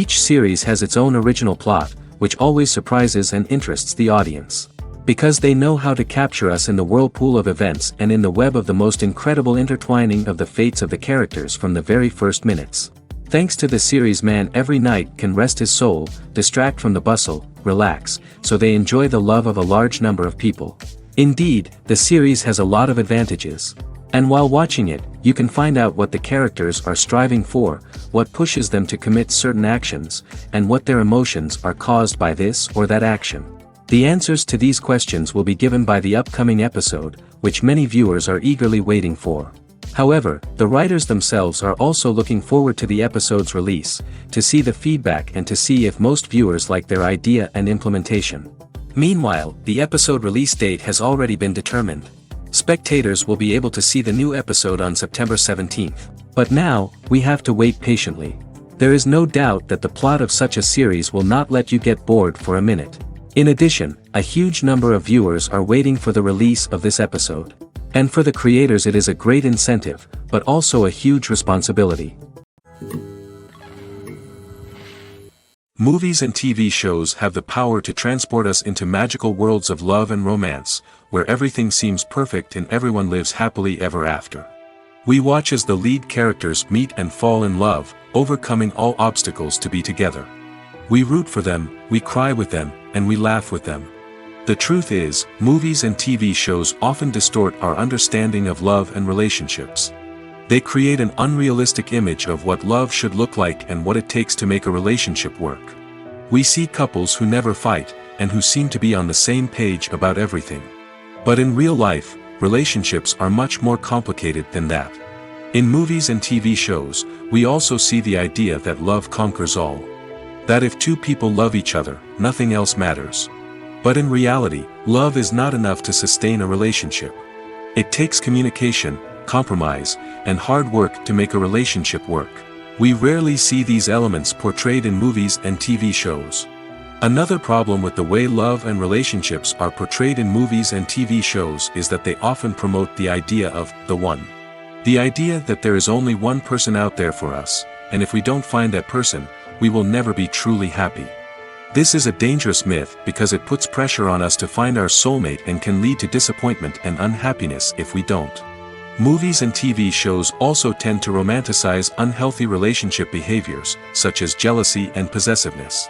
Each series has its own original plot, which always surprises and interests the audience. Because they know how to capture us in the whirlpool of events and in the web of the most incredible intertwining of the fates of the characters from the very first minutes. Thanks to the series, man every night can rest his soul, distract from the bustle, relax, so they enjoy the love of a large number of people. Indeed, the series has a lot of advantages. And while watching it, you can find out what the characters are striving for, what pushes them to commit certain actions, and what their emotions are caused by this or that action. The answers to these questions will be given by the upcoming episode, which many viewers are eagerly waiting for. However, the writers themselves are also looking forward to the episode's release, to see the feedback and to see if most viewers like their idea and implementation. Meanwhile, the episode release date has already been determined. Spectators will be able to see the new episode on September 17th. But now, we have to wait patiently. There is no doubt that the plot of such a series will not let you get bored for a minute. In addition, a huge number of viewers are waiting for the release of this episode. And for the creators it is a great incentive, but also a huge responsibility. Movies and TV shows have the power to transport us into magical worlds of love and romance, where everything seems perfect and everyone lives happily ever after. We watch as the lead characters meet and fall in love, overcoming all obstacles to be together. We root for them, we cry with them, and we laugh with them. The truth is, movies and TV shows often distort our understanding of love and relationships. They create an unrealistic image of what love should look like and what it takes to make a relationship work. We see couples who never fight, and who seem to be on the same page about everything. But in real life, relationships are much more complicated than that. In movies and TV shows, we also see the idea that love conquers all. That if two people love each other, nothing else matters. But in reality, love is not enough to sustain a relationship. It takes communication, compromise, and hard work to make a relationship work. We rarely see these elements portrayed in movies and TV shows. Another problem with the way love and relationships are portrayed in movies and TV shows is that they often promote the idea of the one. The idea that there is only one person out there for us, and if we don't find that person, we will never be truly happy. This is a dangerous myth because it puts pressure on us to find our soulmate and can lead to disappointment and unhappiness if we don't. Movies and TV shows also tend to romanticize unhealthy relationship behaviors, such as jealousy and possessiveness.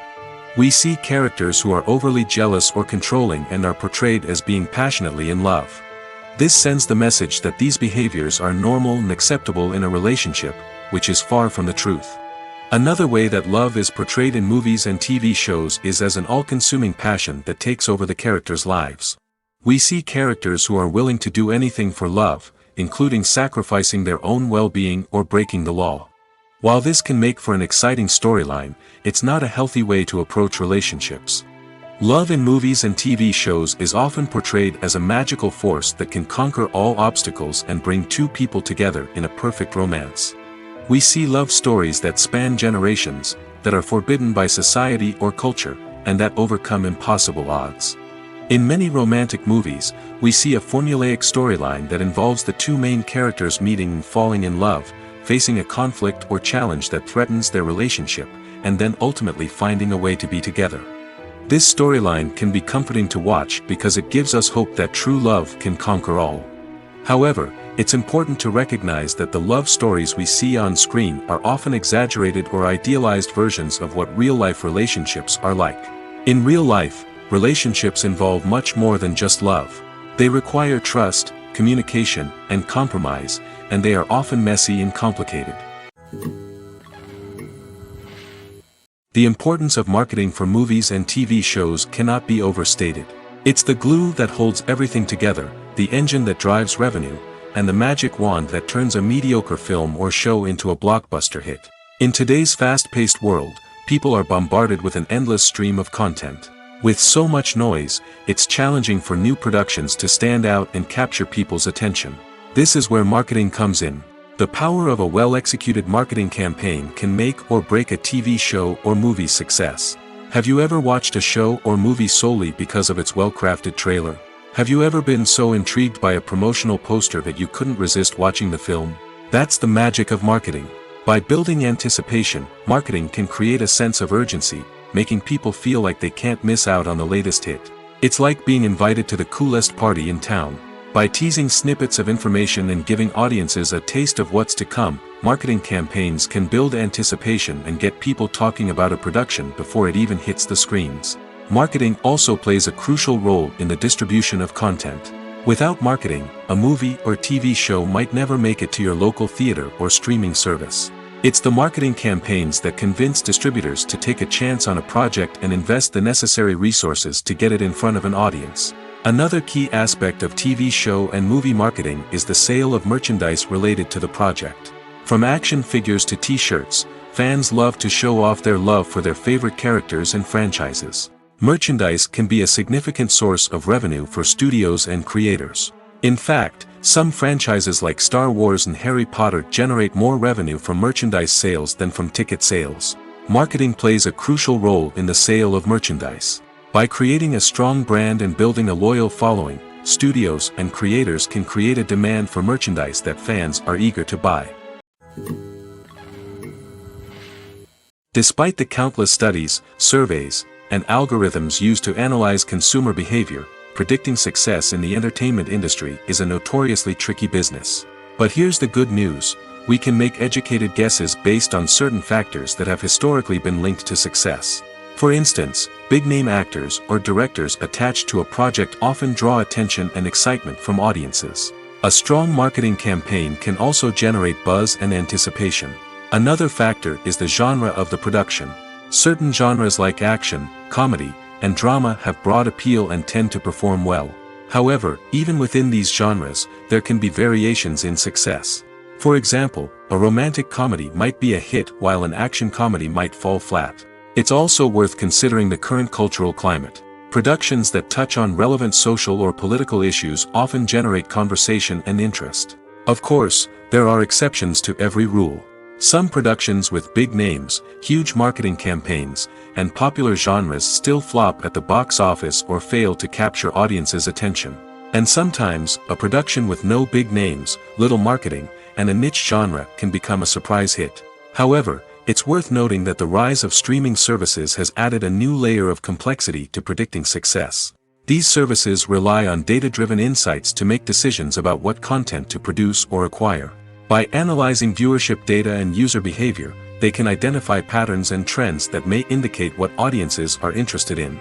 We see characters who are overly jealous or controlling and are portrayed as being passionately in love. This sends the message that these behaviors are normal and acceptable in a relationship, which is far from the truth. Another way that love is portrayed in movies and TV shows is as an all-consuming passion that takes over the characters' lives. We see characters who are willing to do anything for love, including sacrificing their own well-being or breaking the law. While this can make for an exciting storyline, it's not a healthy way to approach relationships. Love in movies and TV shows is often portrayed as a magical force that can conquer all obstacles and bring two people together in a perfect romance. We see love stories that span generations, that are forbidden by society or culture, and that overcome impossible odds. In many romantic movies, we see a formulaic storyline that involves the two main characters meeting and falling in love, facing a conflict or challenge that threatens their relationship, and then ultimately finding a way to be together. This storyline can be comforting to watch because it gives us hope that true love can conquer all. However, it's important to recognize that the love stories we see on screen are often exaggerated or idealized versions of what real-life relationships are like. In real life, relationships involve much more than just love. They require trust, communication, and compromise, and they are often messy and complicated. The importance of marketing for movies and TV shows cannot be overstated. It's the glue that holds everything together, the engine that drives revenue, and the magic wand that turns a mediocre film or show into a blockbuster hit. In today's fast-paced world, people are bombarded with an endless stream of content. With so much noise, it's challenging for new productions to stand out and capture people's attention. This is where marketing comes in. The power of a well-executed marketing campaign can make or break a TV show or movie's success. Have you ever watched a show or movie solely because of its well-crafted trailer? Have you ever been so intrigued by a promotional poster that you couldn't resist watching the film? That's the magic of marketing. By building anticipation, marketing can create a sense of urgency, making people feel like they can't miss out on the latest hit. It's like being invited to the coolest party in town. By teasing snippets of information and giving audiences a taste of what's to come, marketing campaigns can build anticipation and get people talking about a production before it even hits the screens. Marketing also plays a crucial role in the distribution of content. Without marketing, a movie or TV show might never make it to your local theater or streaming service. It's the marketing campaigns that convince distributors to take a chance on a project and invest the necessary resources to get it in front of an audience. Another key aspect of TV show and movie marketing is the sale of merchandise related to the project. From action figures to t-shirts, fans love to show off their love for their favorite characters and franchises. Merchandise can be a significant source of revenue for studios and creators. In fact, some franchises like Star Wars and Harry Potter generate more revenue from merchandise sales than from ticket sales. Marketing plays a crucial role in the sale of merchandise. By creating a strong brand and building a loyal following, studios and creators can create a demand for merchandise that fans are eager to buy. Despite the countless studies, surveys, and algorithms used to analyze consumer behavior, predicting success in the entertainment industry is a notoriously tricky business. But here's the good news: we can make educated guesses based on certain factors that have historically been linked to success. For instance, big-name actors or directors attached to a project often draw attention and excitement from audiences. A strong marketing campaign can also generate buzz and anticipation. Another factor is the genre of the production. Certain genres like action, comedy, and drama have broad appeal and tend to perform well. However, even within these genres, there can be variations in success. For example, a romantic comedy might be a hit while an action comedy might fall flat. It's also worth considering the current cultural climate. Productions that touch on relevant social or political issues often generate conversation and interest. Of course, there are exceptions to every rule. Some productions with big names, huge marketing campaigns, and popular genres still flop at the box office or fail to capture audiences' attention. And sometimes, a production with no big names, little marketing, and a niche genre can become a surprise hit. However, it's worth noting that the rise of streaming services has added a new layer of complexity to predicting success. These services rely on data-driven insights to make decisions about what content to produce or acquire. By analyzing viewership data and user behavior, they can identify patterns and trends that may indicate what audiences are interested in.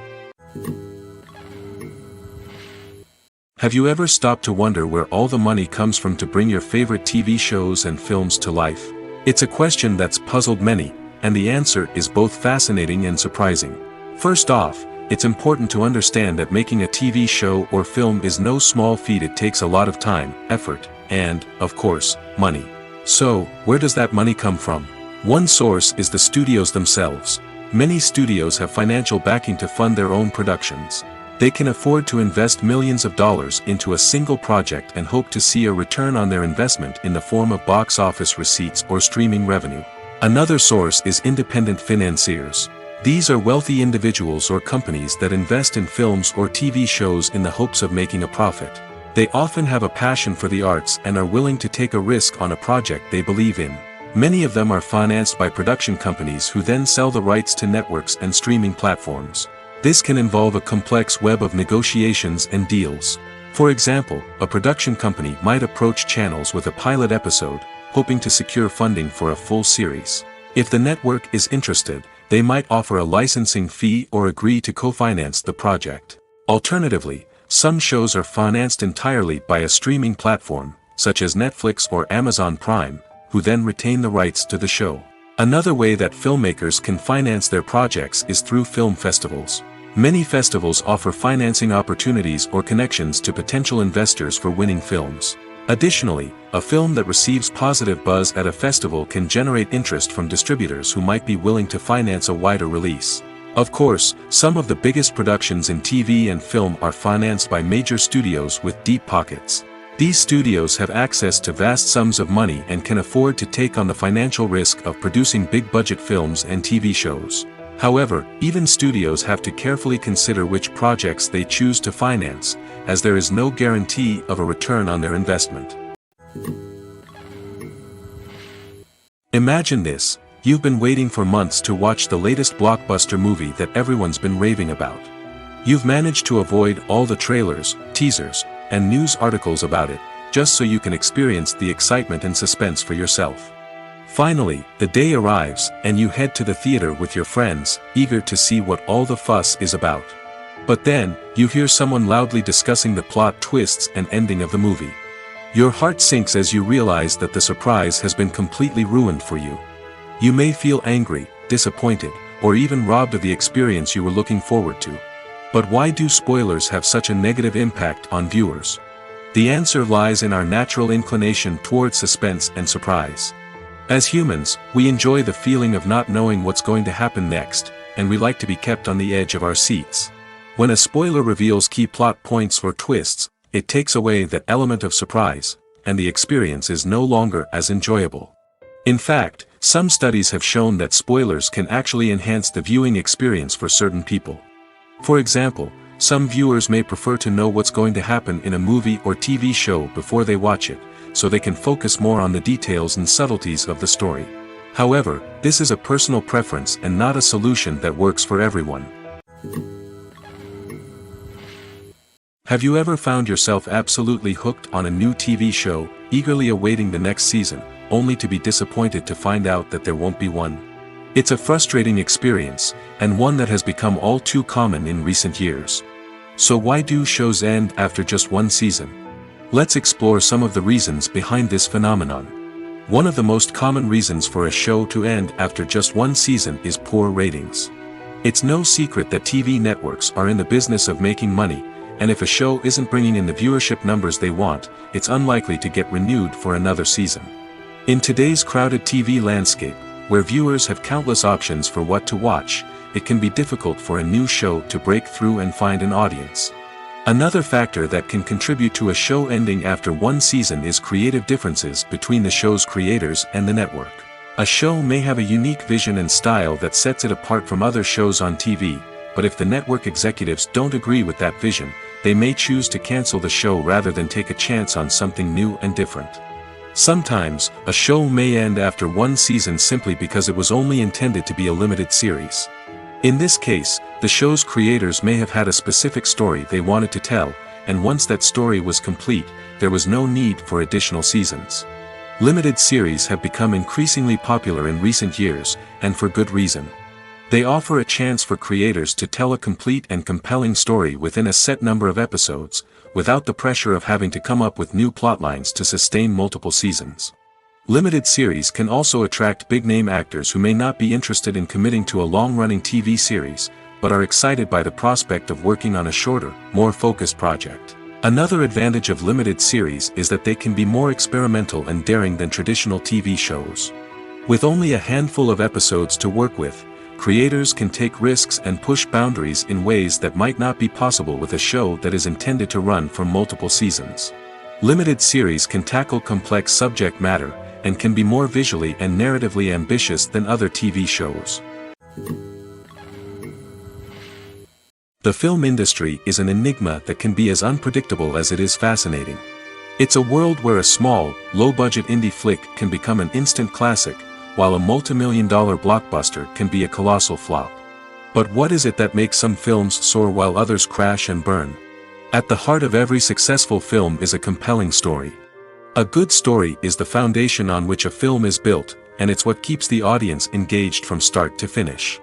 Have you ever stopped to wonder where all the money comes from to bring your favorite TV shows and films to life? It's a question that's puzzled many, and the answer is both fascinating and surprising. First off, it's important to understand that making a TV show or film is no small feat. It takes a lot of time, effort, and, of course, money. So, where does that money come from? One source is the studios themselves. Many studios have financial backing to fund their own productions. They can afford to invest millions of dollars into a single project and hope to see a return on their investment in the form of box office receipts or streaming revenue. Another source is independent financiers. These are wealthy individuals or companies that invest in films or TV shows in the hopes of making a profit. They often have a passion for the arts and are willing to take a risk on a project they believe in. Many of them are financed by production companies who then sell the rights to networks and streaming platforms. This can involve a complex web of negotiations and deals. For example, a production company might approach channels with a pilot episode, hoping to secure funding for a full series. If the network is interested, they might offer a licensing fee or agree to co-finance the project. Alternatively, some shows are financed entirely by a streaming platform, such as Netflix or Amazon Prime, who then retain the rights to the show. Another way that filmmakers can finance their projects is through film festivals. Many festivals offer financing opportunities or connections to potential investors for winning films. Additionally, a film that receives positive buzz at a festival can generate interest from distributors who might be willing to finance a wider release. Of course, some of the biggest productions in TV and film are financed by major studios with deep pockets. These studios have access to vast sums of money and can afford to take on the financial risk of producing big-budget films and TV shows. However, even studios have to carefully consider which projects they choose to finance, as there is no guarantee of a return on their investment. Imagine this: you've been waiting for months to watch the latest blockbuster movie that everyone's been raving about. You've managed to avoid all the trailers, teasers, and news articles about it, just so you can experience the excitement and suspense for yourself. Finally, the day arrives, and you head to the theater with your friends, eager to see what all the fuss is about. But then, you hear someone loudly discussing the plot twists and ending of the movie. Your heart sinks as you realize that the surprise has been completely ruined for you. You may feel angry, disappointed, or even robbed of the experience you were looking forward to. But why do spoilers have such a negative impact on viewers? The answer lies in our natural inclination toward suspense and surprise. As humans, we enjoy the feeling of not knowing what's going to happen next, and we like to be kept on the edge of our seats. When a spoiler reveals key plot points or twists, it takes away that element of surprise, and the experience is no longer as enjoyable. In fact, some studies have shown that spoilers can actually enhance the viewing experience for certain people. For example, some viewers may prefer to know what's going to happen in a movie or TV show before they watch it, so they can focus more on the details and subtleties of the story. However, this is a personal preference and not a solution that works for everyone. Have you ever found yourself absolutely hooked on a new TV show, eagerly awaiting the next season, only to be disappointed to find out that there won't be one? It's a frustrating experience, and one that has become all too common in recent years. So why do shows end after just one season? Let's explore some of the reasons behind this phenomenon. One of the most common reasons for a show to end after just one season is poor ratings. It's no secret that TV networks are in the business of making money, and if a show isn't bringing in the viewership numbers they want, it's unlikely to get renewed for another season. In today's crowded TV landscape, where viewers have countless options for what to watch, it can be difficult for a new show to break through and find an audience. Another factor that can contribute to a show ending after one season is creative differences between the show's creators and the network. A show may have a unique vision and style that sets it apart from other shows on TV, but if the network executives don't agree with that vision, they may choose to cancel the show rather than take a chance on something new and different. Sometimes, a show may end after one season simply because it was only intended to be a limited series. In this case, the show's creators may have had a specific story they wanted to tell, and once that story was complete, there was no need for additional seasons. Limited series have become increasingly popular in recent years, and for good reason. They offer a chance for creators to tell a complete and compelling story within a set number of episodes, without the pressure of having to come up with new plotlines to sustain multiple seasons. Limited series can also attract big-name actors who may not be interested in committing to a long-running TV series, but are excited by the prospect of working on a shorter, more focused project. Another advantage of limited series is that they can be more experimental and daring than traditional TV shows. With only a handful of episodes to work with, creators can take risks and push boundaries in ways that might not be possible with a show that is intended to run for multiple seasons. Limited series can tackle complex subject matter, and can be more visually and narratively ambitious than other TV shows. The film industry is an enigma that can be as unpredictable as it is fascinating. It's a world where a small, low-budget indie flick can become an instant classic, while a multi-million-dollar blockbuster can be a colossal flop. But what is it that makes some films soar while others crash and burn? At the heart of every successful film is a compelling story. A good story is the foundation on which a film is built, and it's what keeps the audience engaged from start to finish.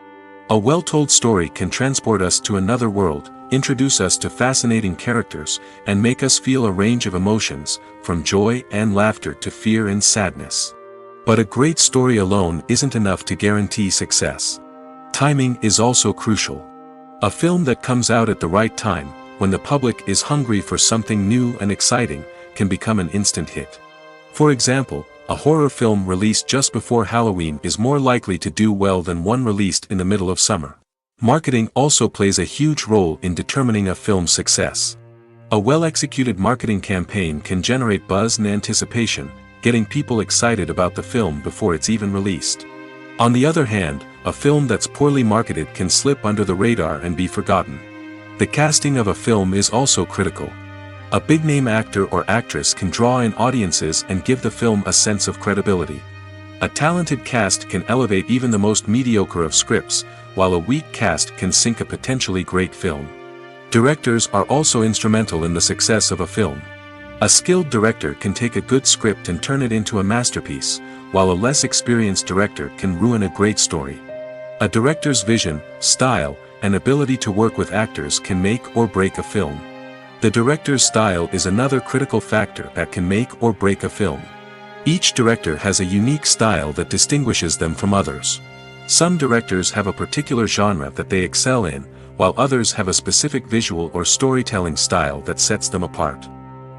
A well-told story can transport us to another world, introduce us to fascinating characters, and make us feel a range of emotions, from joy and laughter to fear and sadness. But a great story alone isn't enough to guarantee success. Timing is also crucial. A film that comes out at the right time, when the public is hungry for something new and exciting, can become an instant hit. For example, a horror film released just before Halloween is more likely to do well than one released in the middle of summer. Marketing also plays a huge role in determining a film's success. A well-executed marketing campaign can generate buzz and anticipation, getting people excited about the film before it's even released. On the other hand, a film that's poorly marketed can slip under the radar and be forgotten. The casting of a film is also critical. A big-name actor or actress can draw in audiences and give the film a sense of credibility. A talented cast can elevate even the most mediocre of scripts, while a weak cast can sink a potentially great film. Directors are also instrumental in the success of a film. A skilled director can take a good script and turn it into a masterpiece, while a less experienced director can ruin a great story. A director's vision, style, and ability to work with actors can make or break a film. The director's style is another critical factor that can make or break a film. Each director has a unique style that distinguishes them from others. Some directors have a particular genre that they excel in, while others have a specific visual or storytelling style that sets them apart.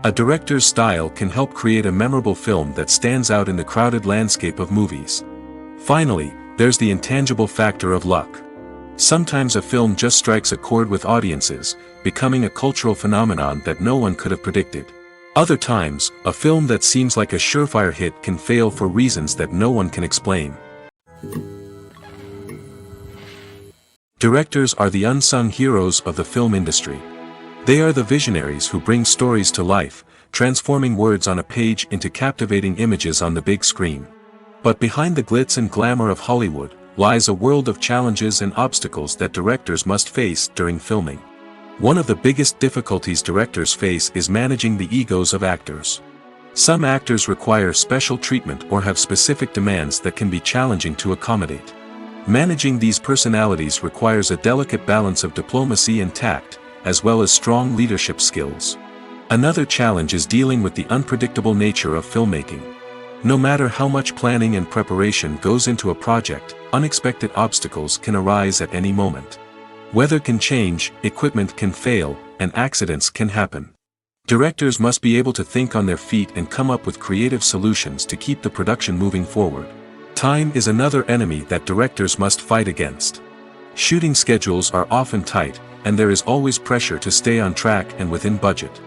A director's style can help create a memorable film that stands out in the crowded landscape of movies. Finally, there's the intangible factor of luck. Sometimes a film just strikes a chord with audiences, becoming a cultural phenomenon that no one could have predicted. Other times, a film that seems like a surefire hit can fail for reasons that no one can explain. Directors are the unsung heroes of the film industry. They are the visionaries who bring stories to life, transforming words on a page into captivating images on the big screen. But behind the glitz and glamour of Hollywood, lies a world of challenges and obstacles that directors must face during filming. One of the biggest difficulties directors face is managing the egos of actors. Some actors require special treatment or have specific demands that can be challenging to accommodate. Managing these personalities requires a delicate balance of diplomacy and tact, as well as strong leadership skills. Another challenge is dealing with the unpredictable nature of filmmaking. No matter how much planning and preparation goes into a project, unexpected obstacles can arise at any moment. Weather can change, equipment can fail, and accidents can happen. Directors must be able to think on their feet and come up with creative solutions to keep the production moving forward. Time is another enemy that directors must fight against. Shooting schedules are often tight, and there is always pressure to stay on track and within budget.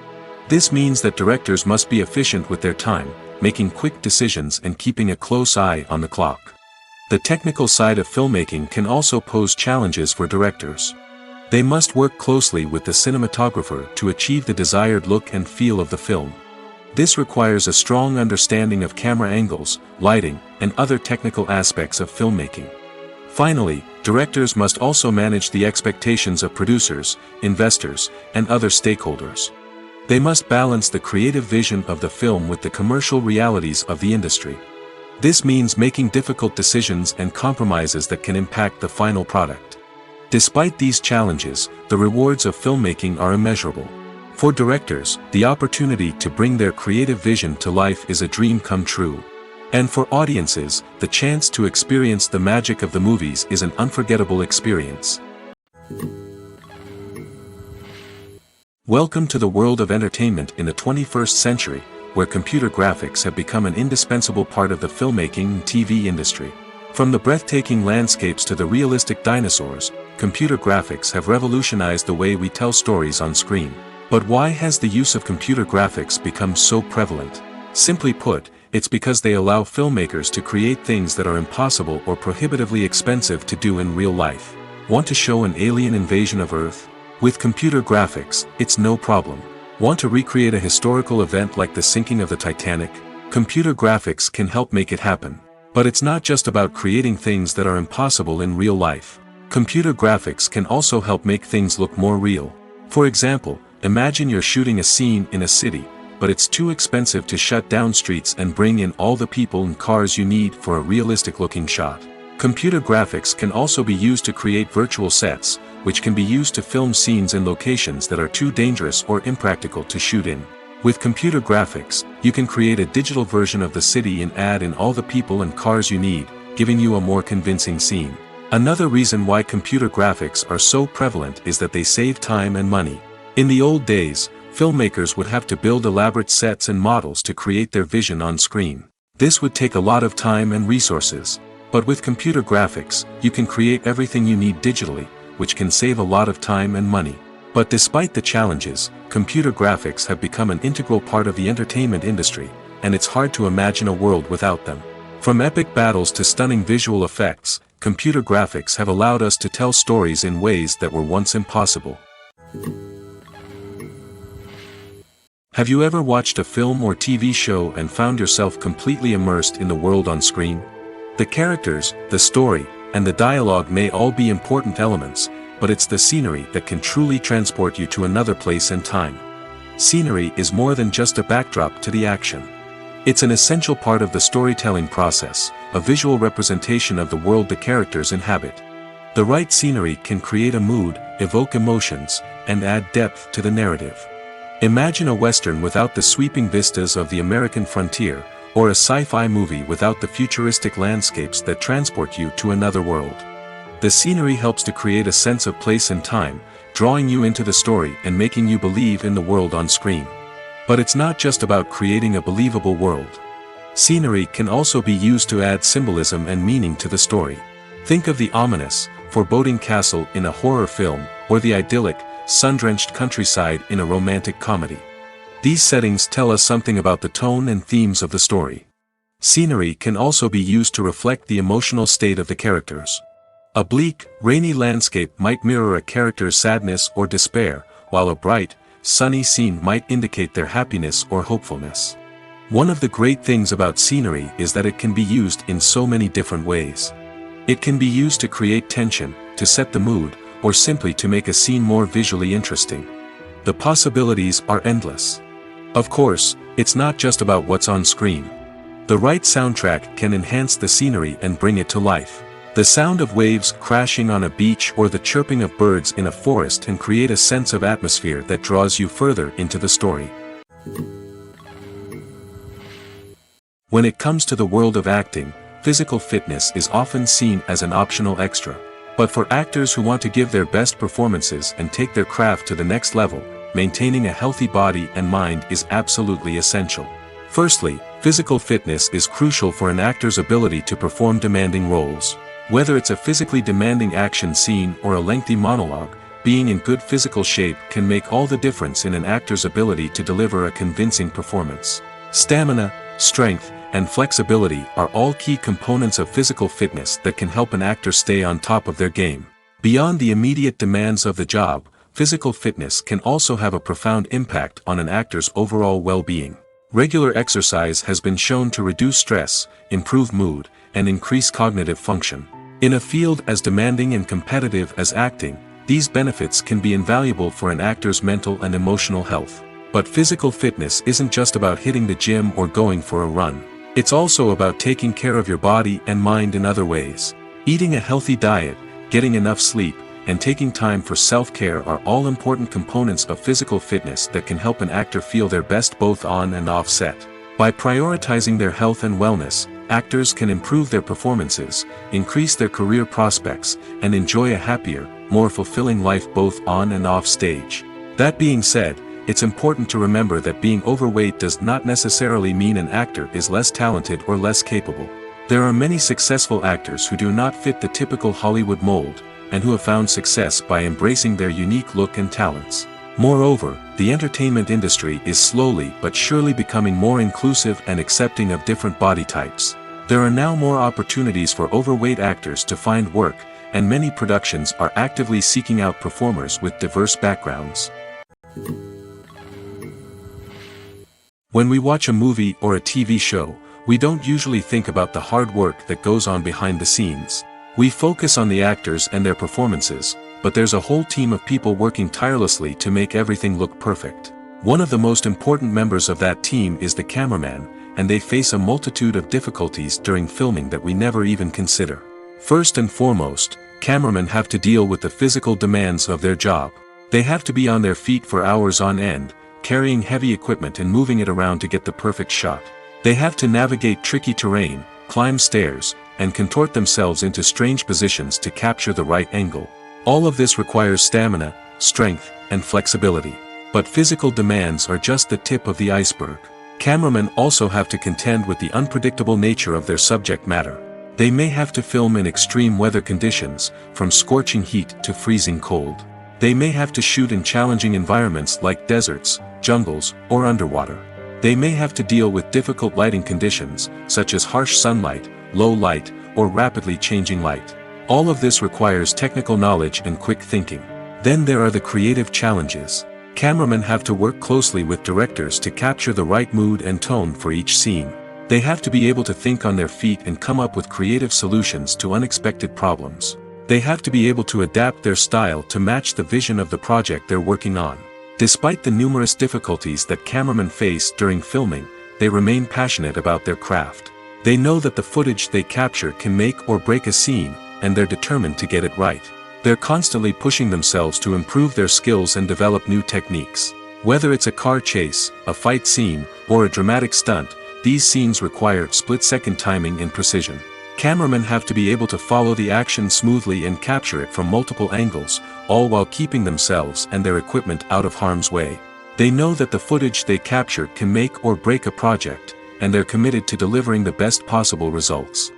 This means that directors must be efficient with their time, making quick decisions and keeping a close eye on the clock. The technical side of filmmaking can also pose challenges for directors. They must work closely with the cinematographer to achieve the desired look and feel of the film. This requires a strong understanding of camera angles, lighting, and other technical aspects of filmmaking. Finally, directors must also manage the expectations of producers, investors, and other stakeholders. They must balance the creative vision of the film with the commercial realities of the industry. This means making difficult decisions and compromises that can impact the final product. Despite these challenges, the rewards of filmmaking are immeasurable. For directors, the opportunity to bring their creative vision to life is a dream come true. And for audiences, the chance to experience the magic of the movies is an unforgettable experience. Welcome to the world of entertainment in the 21st century, where computer graphics have become an indispensable part of the filmmaking and TV industry. From the breathtaking landscapes to the realistic dinosaurs, computer graphics have revolutionized the way we tell stories on screen. But why has the use of computer graphics become so prevalent? Simply put, it's because they allow filmmakers to create things that are impossible or prohibitively expensive to do in real life. Want to show an alien invasion of Earth? With computer graphics, it's no problem. Want to recreate a historical event like the sinking of the Titanic? Computer graphics can help make it happen. But it's not just about creating things that are impossible in real life. Computer graphics can also help make things look more real. For example, imagine you're shooting a scene in a city, but it's too expensive to shut down streets and bring in all the people and cars you need for a realistic-looking shot. Computer graphics can also be used to create virtual sets, which can be used to film scenes in locations that are too dangerous or impractical to shoot in. With computer graphics, you can create a digital version of the city and add in all the people and cars you need, giving you a more convincing scene. Another reason why computer graphics are so prevalent is that they save time and money. In the old days, filmmakers would have to build elaborate sets and models to create their vision on screen. This would take a lot of time and resources. But with computer graphics, you can create everything you need digitally, which can save a lot of time and money. But despite the challenges, computer graphics have become an integral part of the entertainment industry, and it's hard to imagine a world without them. From epic battles to stunning visual effects, computer graphics have allowed us to tell stories in ways that were once impossible. Have you ever watched a film or TV show and found yourself completely immersed in the world on screen? The characters, the story, and the dialogue may all be important elements, but it's the scenery that can truly transport you to another place and time. Scenery is more than just a backdrop to the action. It's an essential part of the storytelling process, a visual representation of the world the characters inhabit. The right scenery can create a mood, evoke emotions, and add depth to the narrative. Imagine a Western without the sweeping vistas of the American frontier, or a sci-fi movie without the futuristic landscapes that transport you to another world. The scenery helps to create a sense of place and time, drawing you into the story and making you believe in the world on screen. But it's not just about creating a believable world. Scenery can also be used to add symbolism and meaning to the story. Think of the ominous, foreboding castle in a horror film, or the idyllic, sun-drenched countryside in a romantic comedy. These settings tell us something about the tone and themes of the story. Scenery can also be used to reflect the emotional state of the characters. A bleak, rainy landscape might mirror a character's sadness or despair, while a bright, sunny scene might indicate their happiness or hopefulness. One of the great things about scenery is that it can be used in so many different ways. It can be used to create tension, to set the mood, or simply to make a scene more visually interesting. The possibilities are endless. Of course, it's not just about what's on screen. The right soundtrack can enhance the scenery and bring it to life. The sound of waves crashing on a beach or the chirping of birds in a forest can create a sense of atmosphere that draws you further into the story. When it comes to the world of acting, physical fitness is often seen as an optional extra. But for actors who want to give their best performances and take their craft to the next level, maintaining a healthy body and mind is absolutely essential. Firstly, physical fitness is crucial for an actor's ability to perform demanding roles. Whether it's a physically demanding action scene or a lengthy monologue, being in good physical shape can make all the difference in an actor's ability to deliver a convincing performance. Stamina, strength, and flexibility are all key components of physical fitness that can help an actor stay on top of their game. Beyond the immediate demands of the job, physical fitness can also have a profound impact on an actor's overall well-being. Regular exercise has been shown to reduce stress, improve mood, and increase cognitive function. In a field as demanding and competitive as acting, these benefits can be invaluable for an actor's mental and emotional health. But physical fitness isn't just about hitting the gym or going for a run. It's also about taking care of your body and mind in other ways. Eating a healthy diet, getting enough sleep, and taking time for self-care are all important components of physical fitness that can help an actor feel their best both on and off set. By prioritizing their health and wellness, actors can improve their performances, increase their career prospects, and enjoy a happier, more fulfilling life both on and off stage. That being said, it's important to remember that being overweight does not necessarily mean an actor is less talented or less capable. There are many successful actors who do not fit the typical Hollywood mold, and who have found success by embracing their unique look and talents. Moreover, the entertainment industry is slowly but surely becoming more inclusive and accepting of different body types. There are now more opportunities for overweight actors to find work, and many productions are actively seeking out performers with diverse backgrounds. When we watch a movie or a TV show, we don't usually think about the hard work that goes on behind the scenes. We focus on the actors and their performances, but there's a whole team of people working tirelessly to make everything look perfect. One of the most important members of that team is the cameraman, and they face a multitude of difficulties during filming that we never even consider. First and foremost, cameramen have to deal with the physical demands of their job. They have to be on their feet for hours on end, carrying heavy equipment and moving it around to get the perfect shot. They have to navigate tricky terrain, climb stairs, and contort themselves into strange positions to capture the right angle. All of this requires stamina, strength, and flexibility. But physical demands are just the tip of the iceberg. Cameramen also have to contend with the unpredictable nature of their subject matter. They may have to film in extreme weather conditions, from scorching heat to freezing cold. They may have to shoot in challenging environments like deserts, jungles, or underwater. They may have to deal with difficult lighting conditions, such as harsh sunlight, low light, or rapidly changing light. All of this requires technical knowledge and quick thinking. Then there are the creative challenges. Cameramen have to work closely with directors to capture the right mood and tone for each scene. They have to be able to think on their feet and come up with creative solutions to unexpected problems. They have to be able to adapt their style to match the vision of the project they're working on. Despite the numerous difficulties that cameramen face during filming, they remain passionate about their craft. They know that the footage they capture can make or break a scene, and they're determined to get it right. They're constantly pushing themselves to improve their skills and develop new techniques. Whether it's a car chase, a fight scene, or a dramatic stunt, these scenes require split-second timing and precision. Cameramen have to be able to follow the action smoothly and capture it from multiple angles, all while keeping themselves and their equipment out of harm's way. They know that the footage they capture can make or break a project, and they're committed to delivering the best possible results.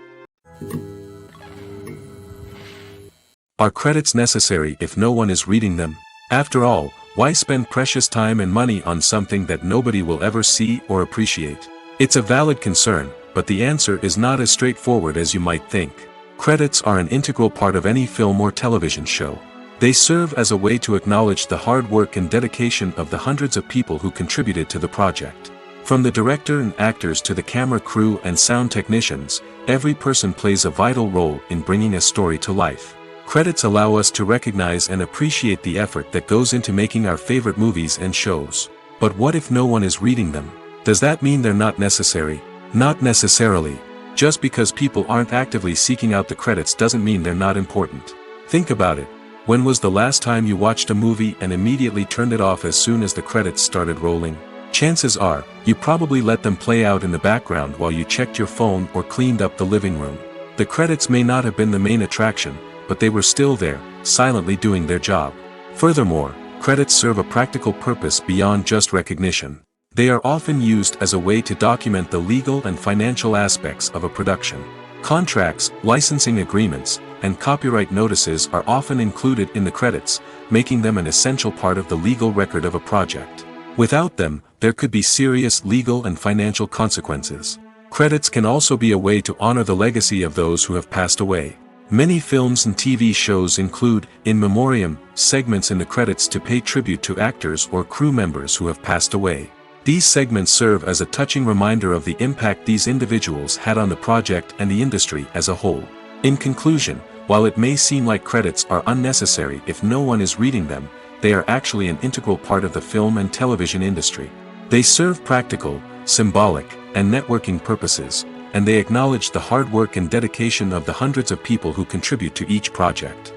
Are credits necessary if no one is reading them? After all, why spend precious time and money on something that nobody will ever see or appreciate? It's a valid concern, but the answer is not as straightforward as you might think. Credits are an integral part of any film or television show. They serve as a way to acknowledge the hard work and dedication of the hundreds of people who contributed to the project. From the director and actors to the camera crew and sound technicians, every person plays a vital role in bringing a story to life. Credits allow us to recognize and appreciate the effort that goes into making our favorite movies and shows. But what if no one is reading them? Does that mean they're not necessary? Not necessarily. Just because people aren't actively seeking out the credits doesn't mean they're not important. Think about it. When was the last time you watched a movie and immediately turned it off as soon as the credits started rolling? Chances are, you probably let them play out in the background while you checked your phone or cleaned up the living room. The credits may not have been the main attraction, but they were still there, silently doing their job. Furthermore, credits serve a practical purpose beyond just recognition. They are often used as a way to document the legal and financial aspects of a production. Contracts, licensing agreements, and copyright notices are often included in the credits, making them an essential part of the legal record of a project. Without them, there could be serious legal and financial consequences. Credits can also be a way to honor the legacy of those who have passed away. Many films and TV shows include, in memoriam, segments in the credits to pay tribute to actors or crew members who have passed away. These segments serve as a touching reminder of the impact these individuals had on the project and the industry as a whole. In conclusion, while it may seem like credits are unnecessary if no one is reading them, they are actually an integral part of the film and television industry. They serve practical, symbolic, and networking purposes, and they acknowledge the hard work and dedication of the hundreds of people who contribute to each project.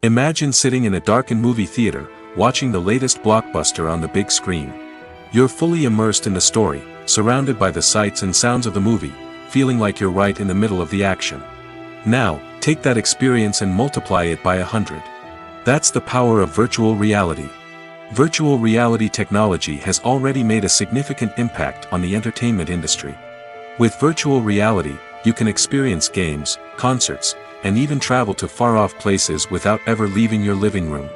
Imagine sitting in a darkened movie theater, watching the latest blockbuster on the big screen. You're fully immersed in the story, surrounded by the sights and sounds of the movie, feeling like you're right in the middle of the action. Now, take that experience and multiply it by 100. That's the power of virtual reality. Virtual reality technology has already made a significant impact on the entertainment industry. With virtual reality, you can experience games, concerts, and even travel to far-off places without ever leaving your living room.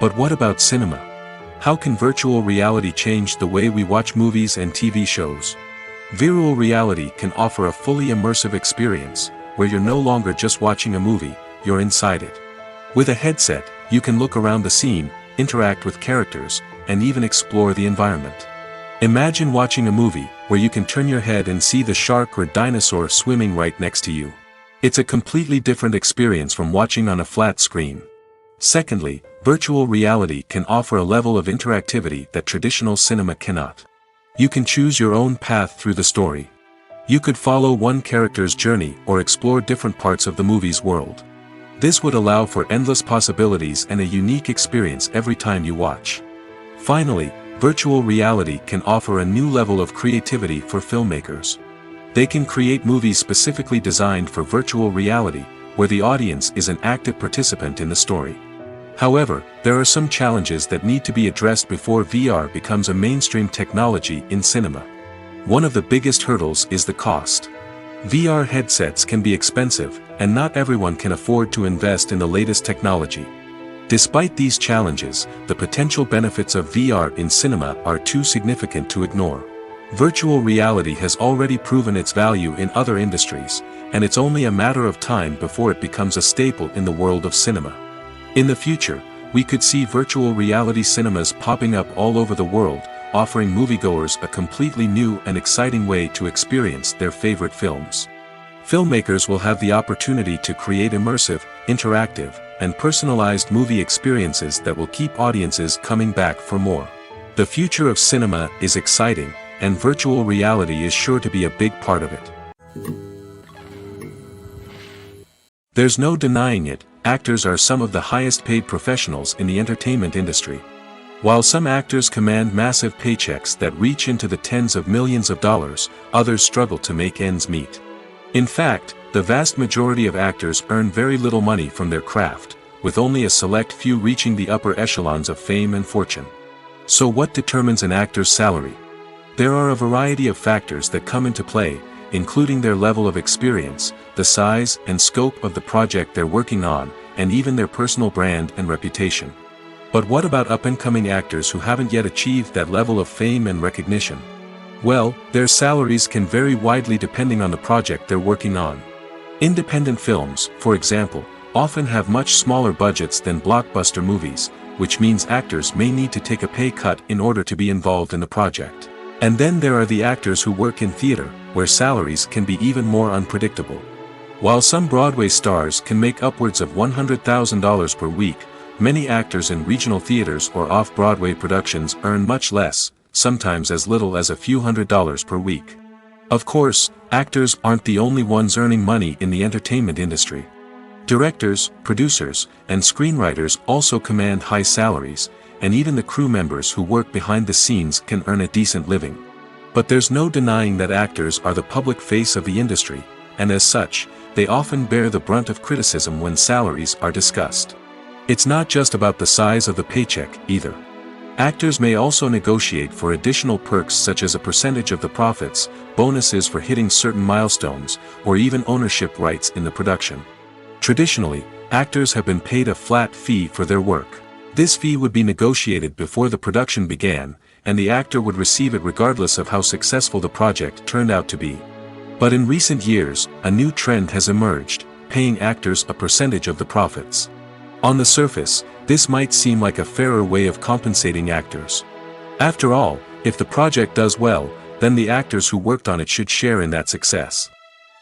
But what about cinema? How can virtual reality change the way we watch movies and TV shows? Virtual reality can offer a fully immersive experience, where you're no longer just watching a movie, you're inside it. With a headset, you can look around the scene, interact with characters, and even explore the environment. Imagine watching a movie where you can turn your head and see the shark or dinosaur swimming right next to you. It's a completely different experience from watching on a flat screen. Secondly, virtual reality can offer a level of interactivity that traditional cinema cannot. You can choose your own path through the story. You could follow one character's journey or explore different parts of the movie's world. This would allow for endless possibilities and a unique experience every time you watch. Finally, virtual reality can offer a new level of creativity for filmmakers. They can create movies specifically designed for virtual reality, where the audience is an active participant in the story. However, there are some challenges that need to be addressed before VR becomes a mainstream technology in cinema. One of the biggest hurdles is the cost. VR headsets can be expensive, and not everyone can afford to invest in the latest technology. Despite these challenges, the potential benefits of VR in cinema are too significant to ignore. Virtual reality has already proven its value in other industries, and it's only a matter of time before it becomes a staple in the world of cinema. In the future, we could see virtual reality cinemas popping up all over the world, offering moviegoers a completely new and exciting way to experience their favorite films. Filmmakers will have the opportunity to create immersive, interactive, and personalized movie experiences that will keep audiences coming back for more. The future of cinema is exciting, and virtual reality is sure to be a big part of it. There's no denying it, actors are some of the highest paid professionals in the entertainment industry. While some actors command massive paychecks that reach into the tens of millions of dollars, others struggle to make ends meet. In fact, the vast majority of actors earn very little money from their craft, with only a select few reaching the upper echelons of fame and fortune. So what determines an actor's salary? There are a variety of factors that come into play, including their level of experience, the size and scope of the project they're working on, and even their personal brand and reputation. But what about up-and-coming actors who haven't yet achieved that level of fame and recognition? Well, their salaries can vary widely depending on the project they're working on. Independent films, for example, often have much smaller budgets than blockbuster movies, which means actors may need to take a pay cut in order to be involved in the project. And then there are the actors who work in theater, where salaries can be even more unpredictable. While some Broadway stars can make upwards of $100,000 per week, many actors in regional theaters or off-Broadway productions earn much less, sometimes as little as a few $100s per week. Of course, actors aren't the only ones earning money in the entertainment industry. Directors, producers, and screenwriters also command high salaries, and even the crew members who work behind the scenes can earn a decent living. But there's no denying that actors are the public face of the industry, and as such, they often bear the brunt of criticism when salaries are discussed. It's not just about the size of the paycheck, either. Actors may also negotiate for additional perks such as a percentage of the profits, bonuses for hitting certain milestones, or even ownership rights in the production. Traditionally, actors have been paid a flat fee for their work. This fee would be negotiated before the production began, and the actor would receive it regardless of how successful the project turned out to be. But in recent years, a new trend has emerged, paying actors a percentage of the profits. On the surface, this might seem like a fairer way of compensating actors. After all, if the project does well, then the actors who worked on it should share in that success.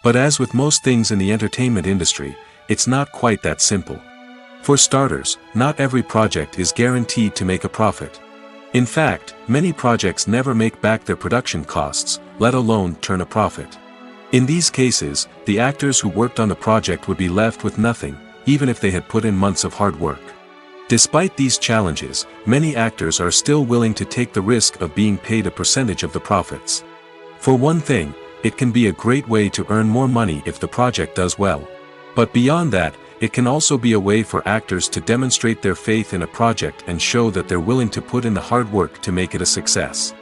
But as with most things in the entertainment industry, it's not quite that simple. For starters, not every project is guaranteed to make a profit. In fact, many projects never make back their production costs, let alone turn a profit. In these cases, the actors who worked on the project would be left with nothing, even if they had put in months of hard work. Despite these challenges, many actors are still willing to take the risk of being paid a percentage of the profits. For one thing, it can be a great way to earn more money if the project does well. But beyond that, it can also be a way for actors to demonstrate their faith in a project and show that they're willing to put in the hard work to make it a success.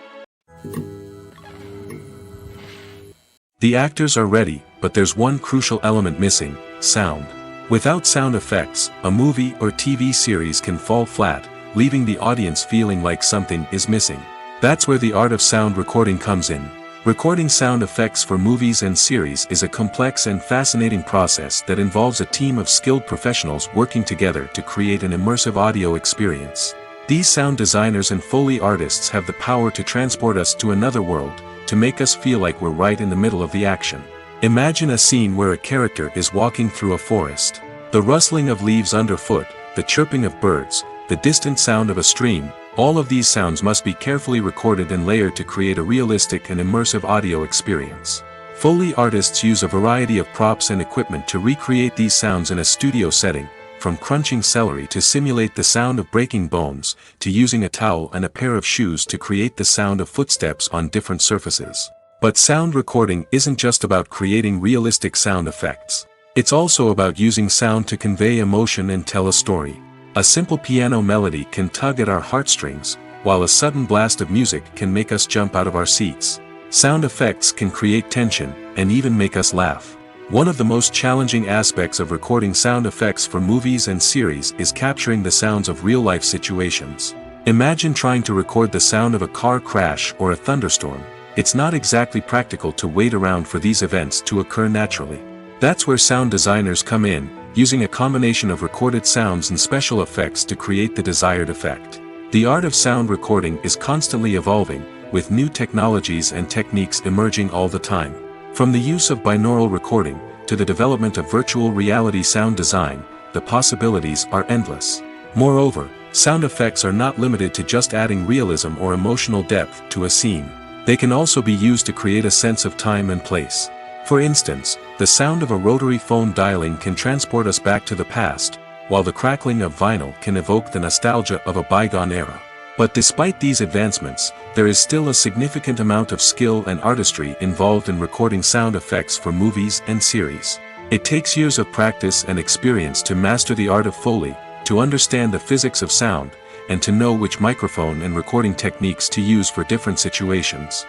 The actors are ready, but there's one crucial element missing: sound. Without sound effects, a movie or TV series can fall flat, leaving the audience feeling like something is missing. That's where the art of sound recording comes in. Recording sound effects for movies and series is a complex and fascinating process that involves a team of skilled professionals working together to create an immersive audio experience. These sound designers and Foley artists have the power to transport us to another world, to make us feel like we're right in the middle of the action. Imagine a scene where a character is walking through a forest. The rustling of leaves underfoot, the chirping of birds, the distant sound of a stream, all of these sounds must be carefully recorded and layered to create a realistic and immersive audio experience. Foley artists use a variety of props and equipment to recreate these sounds in a studio setting, from crunching celery to simulate the sound of breaking bones, to using a towel and a pair of shoes to create the sound of footsteps on different surfaces. But sound recording isn't just about creating realistic sound effects. It's also about using sound to convey emotion and tell a story. A simple piano melody can tug at our heartstrings, while a sudden blast of music can make us jump out of our seats. Sound effects can create tension, and even make us laugh. One of the most challenging aspects of recording sound effects for movies and series is capturing the sounds of real-life situations. Imagine trying to record the sound of a car crash or a thunderstorm. It's not exactly practical to wait around for these events to occur naturally. That's where sound designers come in, using a combination of recorded sounds and special effects to create the desired effect. The art of sound recording is constantly evolving, with new technologies and techniques emerging all the time. From the use of binaural recording, to the development of virtual reality sound design, the possibilities are endless. Moreover, sound effects are not limited to just adding realism or emotional depth to a scene. They can also be used to create a sense of time and place. For instance, the sound of a rotary phone dialing can transport us back to the past, while the crackling of vinyl can evoke the nostalgia of a bygone era. But despite these advancements, there is still a significant amount of skill and artistry involved in recording sound effects for movies and series. It takes years of practice and experience to master the art of Foley, to understand the physics of sound, and to know which microphone and recording techniques to use for different situations.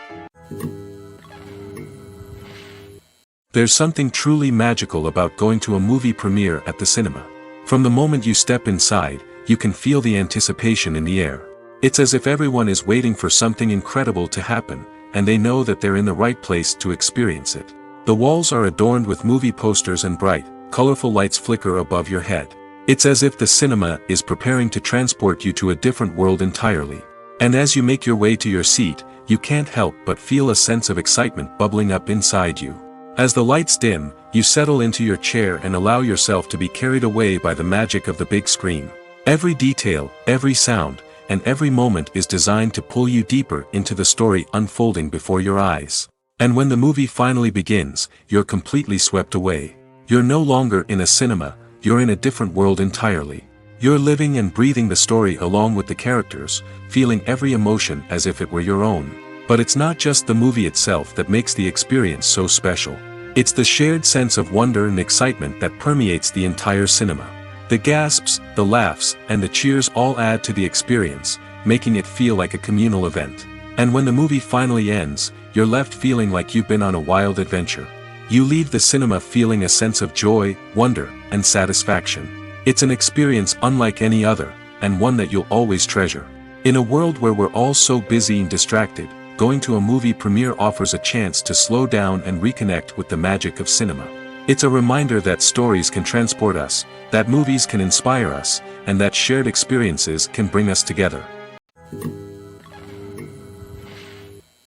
There's something truly magical about going to a movie premiere at the cinema. From the moment you step inside, you can feel the anticipation in the air. It's as if everyone is waiting for something incredible to happen, and they know that they're in the right place to experience it. The walls are adorned with movie posters and bright, colorful lights flicker above your head. It's as if the cinema is preparing to transport you to a different world entirely. And as you make your way to your seat, you can't help but feel a sense of excitement bubbling up inside you. As the lights dim, you settle into your chair and allow yourself to be carried away by the magic of the big screen. Every detail, every sound, and every moment is designed to pull you deeper into the story unfolding before your eyes. And when the movie finally begins, you're completely swept away. You're no longer in a cinema, you're in a different world entirely. You're living and breathing the story along with the characters, feeling every emotion as if it were your own. But it's not just the movie itself that makes the experience so special. It's the shared sense of wonder and excitement that permeates the entire cinema. The gasps, the laughs, and the cheers all add to the experience, making it feel like a communal event. And when the movie finally ends, you're left feeling like you've been on a wild adventure. You leave the cinema feeling a sense of joy, wonder, and satisfaction. It's an experience unlike any other, and one that you'll always treasure. In a world where we're all so busy and distracted, going to a movie premiere offers a chance to slow down and reconnect with the magic of cinema. It's a reminder that stories can transport us, that movies can inspire us, and that shared experiences can bring us together.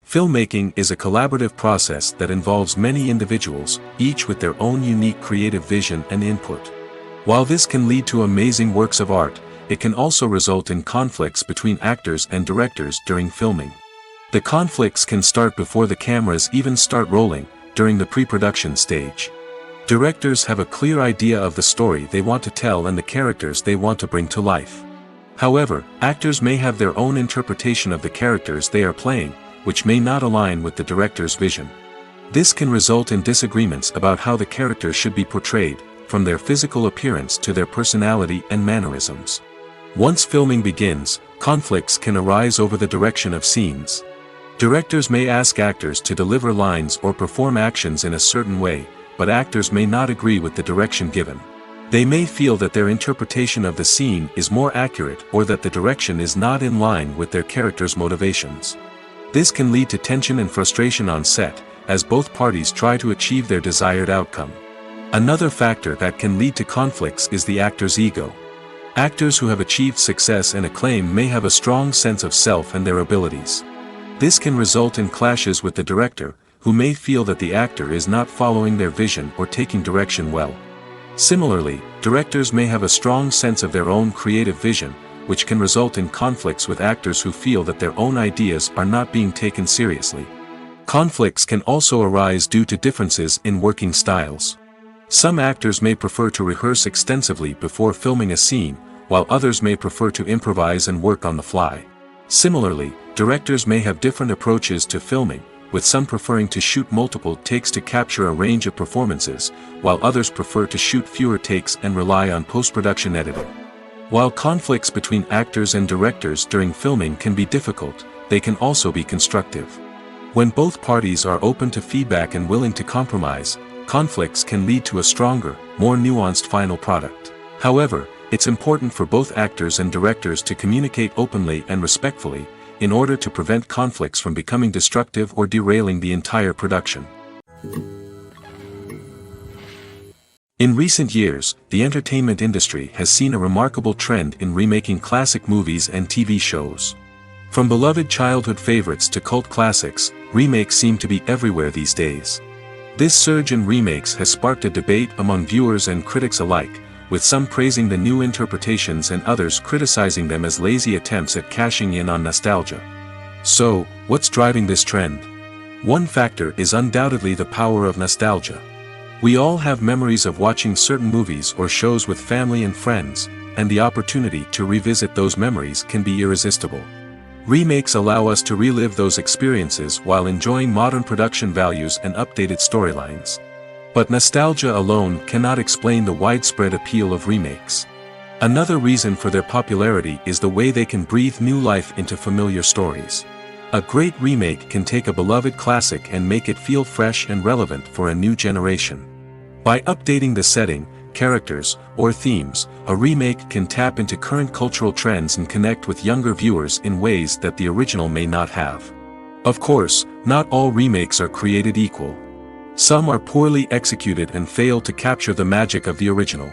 Filmmaking is a collaborative process that involves many individuals, each with their own unique creative vision and input. While this can lead to amazing works of art, it can also result in conflicts between actors and directors during filming. The conflicts can start before the cameras even start rolling, during the pre-production stage. Directors have a clear idea of the story they want to tell and the characters they want to bring to life. However, actors may have their own interpretation of the characters they are playing, which may not align with the director's vision. This can result in disagreements about how the characters should be portrayed, from their physical appearance to their personality and mannerisms. Once filming begins, conflicts can arise over the direction of scenes. Directors may ask actors to deliver lines or perform actions in a certain way, but actors may not agree with the direction given. They may feel that their interpretation of the scene is more accurate or that the direction is not in line with their character's motivations. This can lead to tension and frustration on set, as both parties try to achieve their desired outcome. Another factor that can lead to conflicts is the actor's ego. Actors who have achieved success and acclaim may have a strong sense of self and their abilities. This can result in clashes with the director, who may feel that the actor is not following their vision or taking direction well. Similarly, directors may have a strong sense of their own creative vision, which can result in conflicts with actors who feel that their own ideas are not being taken seriously. Conflicts can also arise due to differences in working styles. Some actors may prefer to rehearse extensively before filming a scene, while others may prefer to improvise and work on the fly. Similarly, directors may have different approaches to filming, with some preferring to shoot multiple takes to capture a range of performances, while others prefer to shoot fewer takes and rely on post-production editing. While conflicts between actors and directors during filming can be difficult, they can also be constructive. When both parties are open to feedback and willing to compromise, conflicts can lead to a stronger, more nuanced final product. However, it's important for both actors and directors to communicate openly and respectfully, in order to prevent conflicts from becoming destructive or derailing the entire production. In recent years, the entertainment industry has seen a remarkable trend in remaking classic movies and TV shows. From beloved childhood favorites to cult classics, remakes seem to be everywhere these days. This surge in remakes has sparked a debate among viewers and critics alike, with some praising the new interpretations and others criticizing them as lazy attempts at cashing in on nostalgia. So, what's driving this trend? One factor is undoubtedly the power of nostalgia. We all have memories of watching certain movies or shows with family and friends, and the opportunity to revisit those memories can be irresistible. Remakes allow us to relive those experiences while enjoying modern production values and updated storylines. But nostalgia alone cannot explain the widespread appeal of remakes. Another reason for their popularity is the way they can breathe new life into familiar stories. A great remake can take a beloved classic and make it feel fresh and relevant for a new generation. By updating the setting, characters, or themes, a remake can tap into current cultural trends and connect with younger viewers in ways that the original may not have. Of course, not all remakes are created equal. Some are poorly executed and fail to capture the magic of the original.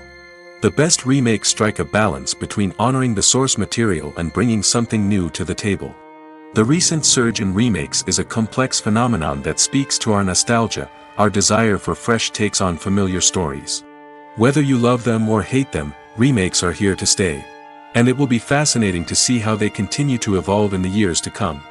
The best remakes strike a balance between honoring the source material and bringing something new to the table. The recent surge in remakes is a complex phenomenon that speaks to our nostalgia, our desire for fresh takes on familiar stories. Whether you love them or hate them, remakes are here to stay. And it will be fascinating to see how they continue to evolve in the years to come.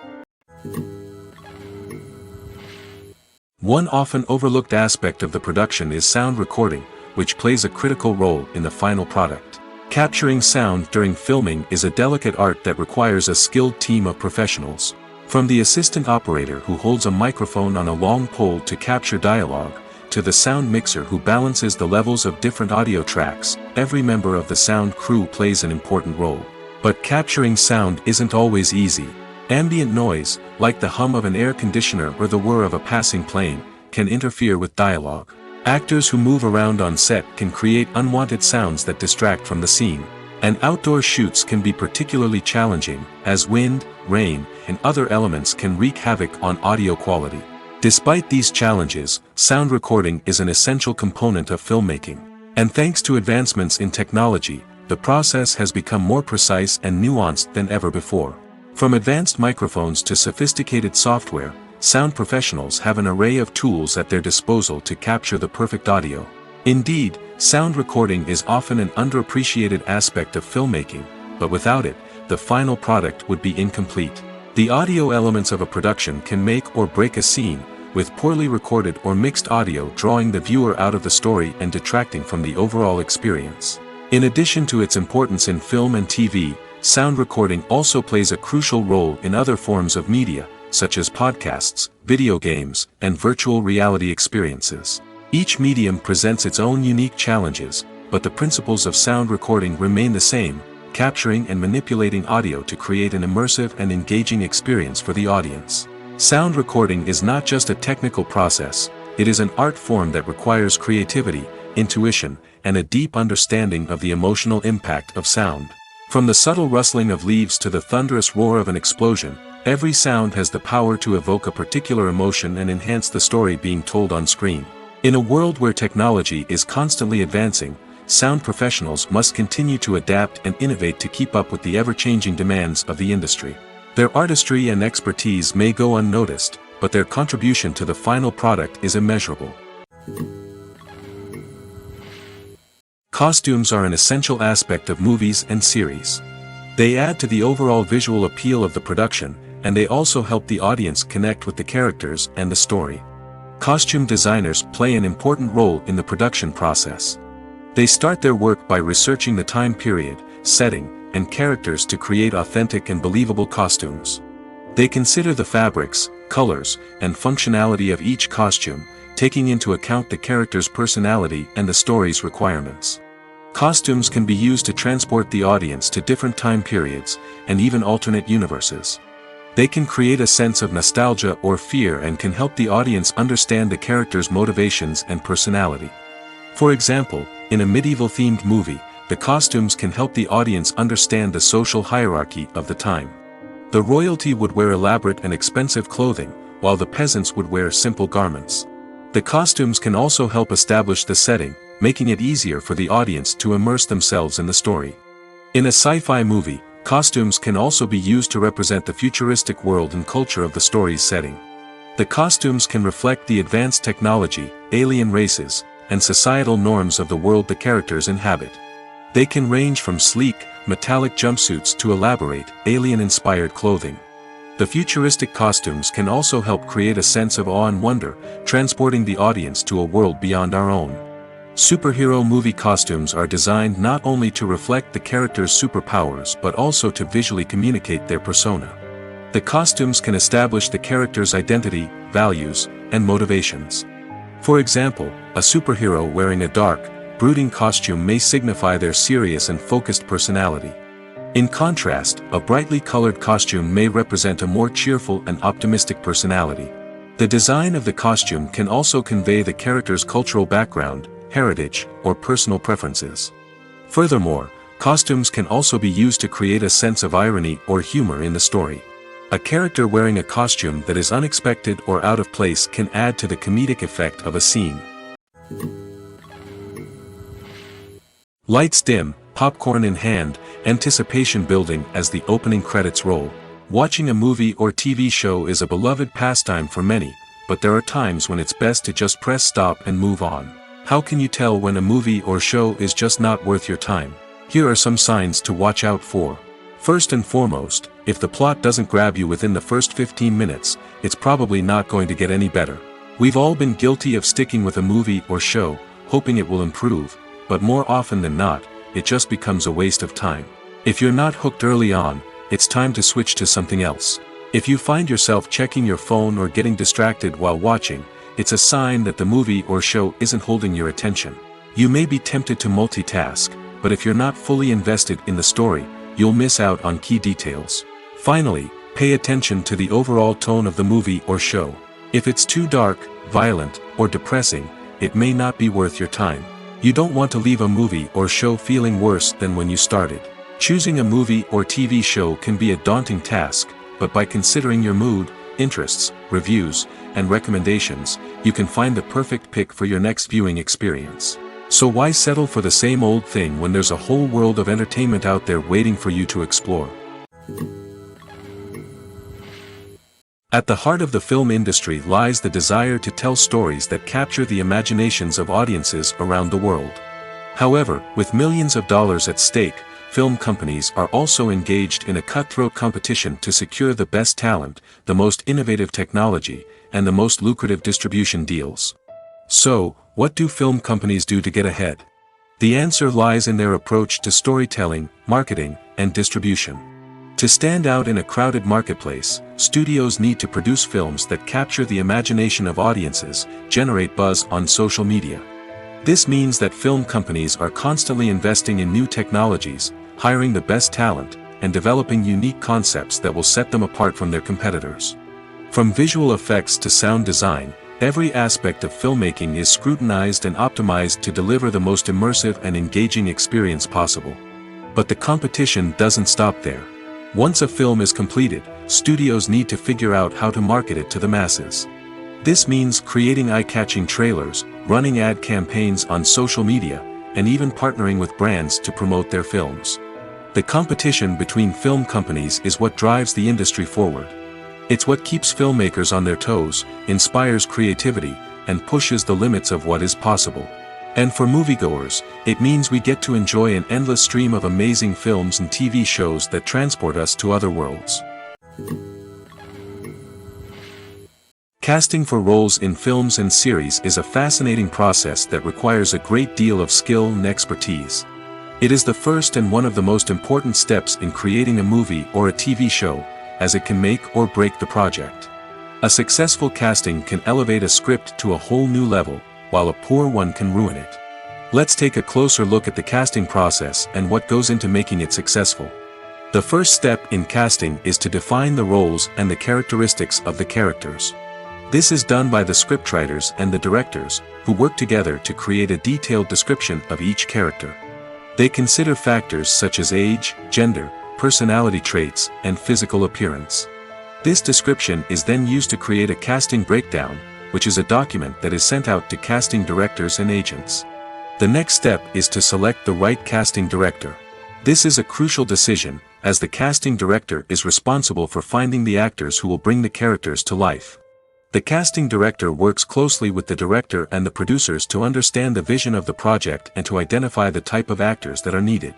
One often overlooked aspect of the production is sound recording, which plays a critical role in the final product. Capturing sound during filming is a delicate art that requires a skilled team of professionals. From the assistant operator who holds a microphone on a long pole to capture dialogue, to the sound mixer who balances the levels of different audio tracks, every member of the sound crew plays an important role. But capturing sound isn't always easy. Ambient noise, like the hum of an air conditioner or the whir of a passing plane, can interfere with dialogue. Actors who move around on set can create unwanted sounds that distract from the scene. And outdoor shoots can be particularly challenging, as wind, rain, and other elements can wreak havoc on audio quality. Despite these challenges, sound recording is an essential component of filmmaking. And thanks to advancements in technology, the process has become more precise and nuanced than ever before. From advanced microphones to sophisticated software, sound professionals have an array of tools at their disposal to capture the perfect audio. Indeed, sound recording is often an underappreciated aspect of filmmaking, but without it, the final product would be incomplete. The audio elements of a production can make or break a scene, with poorly recorded or mixed audio drawing the viewer out of the story and detracting from the overall experience. In addition to its importance in film and TV, sound recording also plays a crucial role in other forms of media, such as podcasts, video games, and virtual reality experiences. Each medium presents its own unique challenges, but the principles of sound recording remain the same, capturing and manipulating audio to create an immersive and engaging experience for the audience. Sound recording is not just a technical process, it is an art form that requires creativity, intuition, and a deep understanding of the emotional impact of sound. From the subtle rustling of leaves to the thunderous roar of an explosion, every sound has the power to evoke a particular emotion and enhance the story being told on screen. In a world where technology is constantly advancing, sound professionals must continue to adapt and innovate to keep up with the ever-changing demands of the industry. Their artistry and expertise may go unnoticed, but their contribution to the final product is immeasurable. Costumes are an essential aspect of movies and series. They add to the overall visual appeal of the production, and they also help the audience connect with the characters and the story. Costume designers play an important role in the production process. They start their work by researching the time period, setting, and characters to create authentic and believable costumes. They consider the fabrics, colors, and functionality of each costume, taking into account the character's personality and the story's requirements. Costumes can be used to transport the audience to different time periods, and even alternate universes. They can create a sense of nostalgia or fear and can help the audience understand the character's motivations and personality. For example, in a medieval-themed movie, the costumes can help the audience understand the social hierarchy of the time. The royalty would wear elaborate and expensive clothing, while the peasants would wear simple garments. The costumes can also help establish the setting, making it easier for the audience to immerse themselves in the story. In a sci-fi movie, costumes can also be used to represent the futuristic world and culture of the story's setting. The costumes can reflect the advanced technology, alien races, and societal norms of the world the characters inhabit. They can range from sleek, metallic jumpsuits to elaborate, alien-inspired clothing. The futuristic costumes can also help create a sense of awe and wonder, transporting the audience to a world beyond our own. Superhero movie costumes are designed not only to reflect the character's superpowers but also to visually communicate their persona. The costumes can establish the character's identity, values, and motivations. For example, a superhero wearing a dark, brooding costume may signify their serious and focused personality. In contrast, a brightly colored costume may represent a more cheerful and optimistic personality. The design of the costume can also convey the character's cultural background, heritage, or personal preferences. Furthermore, costumes can also be used to create a sense of irony or humor in the story. A character wearing a costume that is unexpected or out of place can add to the comedic effect of a scene. Lights dim, popcorn in hand, anticipation building as the opening credits roll. Watching a movie or TV show is a beloved pastime for many, but there are times when it's best to just press stop and move on. How can you tell when a movie or show is just not worth your time? Here are some signs to watch out for. First and foremost, if the plot doesn't grab you within the first 15 minutes, it's probably not going to get any better. We've all been guilty of sticking with a movie or show, hoping it will improve, but more often than not, it just becomes a waste of time. If you're not hooked early on, it's time to switch to something else. If you find yourself checking your phone or getting distracted while watching, it's a sign that the movie or show isn't holding your attention. You may be tempted to multitask, but if you're not fully invested in the story, you'll miss out on key details. Finally, pay attention to the overall tone of the movie or show. If it's too dark, violent, or depressing, it may not be worth your time. You don't want to leave a movie or show feeling worse than when you started. Choosing a movie or TV show can be a daunting task, but by considering your mood, interests, reviews, and recommendations, you can find the perfect pick for your next viewing experience. So why settle for the same old thing when there's a whole world of entertainment out there waiting for you to explore? At the heart of the film industry lies the desire to tell stories that capture the imaginations of audiences around the world. However, with millions of dollars at stake, film companies are also engaged in a cutthroat competition to secure the best talent, the most innovative technology, and the most lucrative distribution deals. So, what do film companies do to get ahead? The answer lies in their approach to storytelling, marketing, and distribution. To stand out in a crowded marketplace, studios need to produce films that capture the imagination of audiences, generate buzz on social media. This means that film companies are constantly investing in new technologies, hiring the best talent, and developing unique concepts that will set them apart from their competitors. From visual effects to sound design, every aspect of filmmaking is scrutinized and optimized to deliver the most immersive and engaging experience possible. But the competition doesn't stop there. Once a film is completed, studios need to figure out how to market it to the masses. This means creating eye-catching trailers, running ad campaigns on social media, and even partnering with brands to promote their films. The competition between film companies is what drives the industry forward. It's what keeps filmmakers on their toes, inspires creativity, and pushes the limits of what is possible. And for moviegoers, it means we get to enjoy an endless stream of amazing films and TV shows that transport us to other worlds. Casting for roles in films and series is a fascinating process that requires a great deal of skill and expertise. It is the first and one of the most important steps in creating a movie or a TV show, as it can make or break the project. A successful casting can elevate a script to a whole new level, while a poor one can ruin it. Let's take a closer look at the casting process and what goes into making it successful. The first step in casting is to define the roles and the characteristics of the characters. This is done by the scriptwriters and the directors, who work together to create a detailed description of each character. They consider factors such as age, gender, personality traits, and physical appearance. This description is then used to create a casting breakdown, which is a document that is sent out to casting directors and agents. The next step is to select the right casting director. This is a crucial decision, as the casting director is responsible for finding the actors who will bring the characters to life. The casting director works closely with the director and the producers to understand the vision of the project and to identify the type of actors that are needed.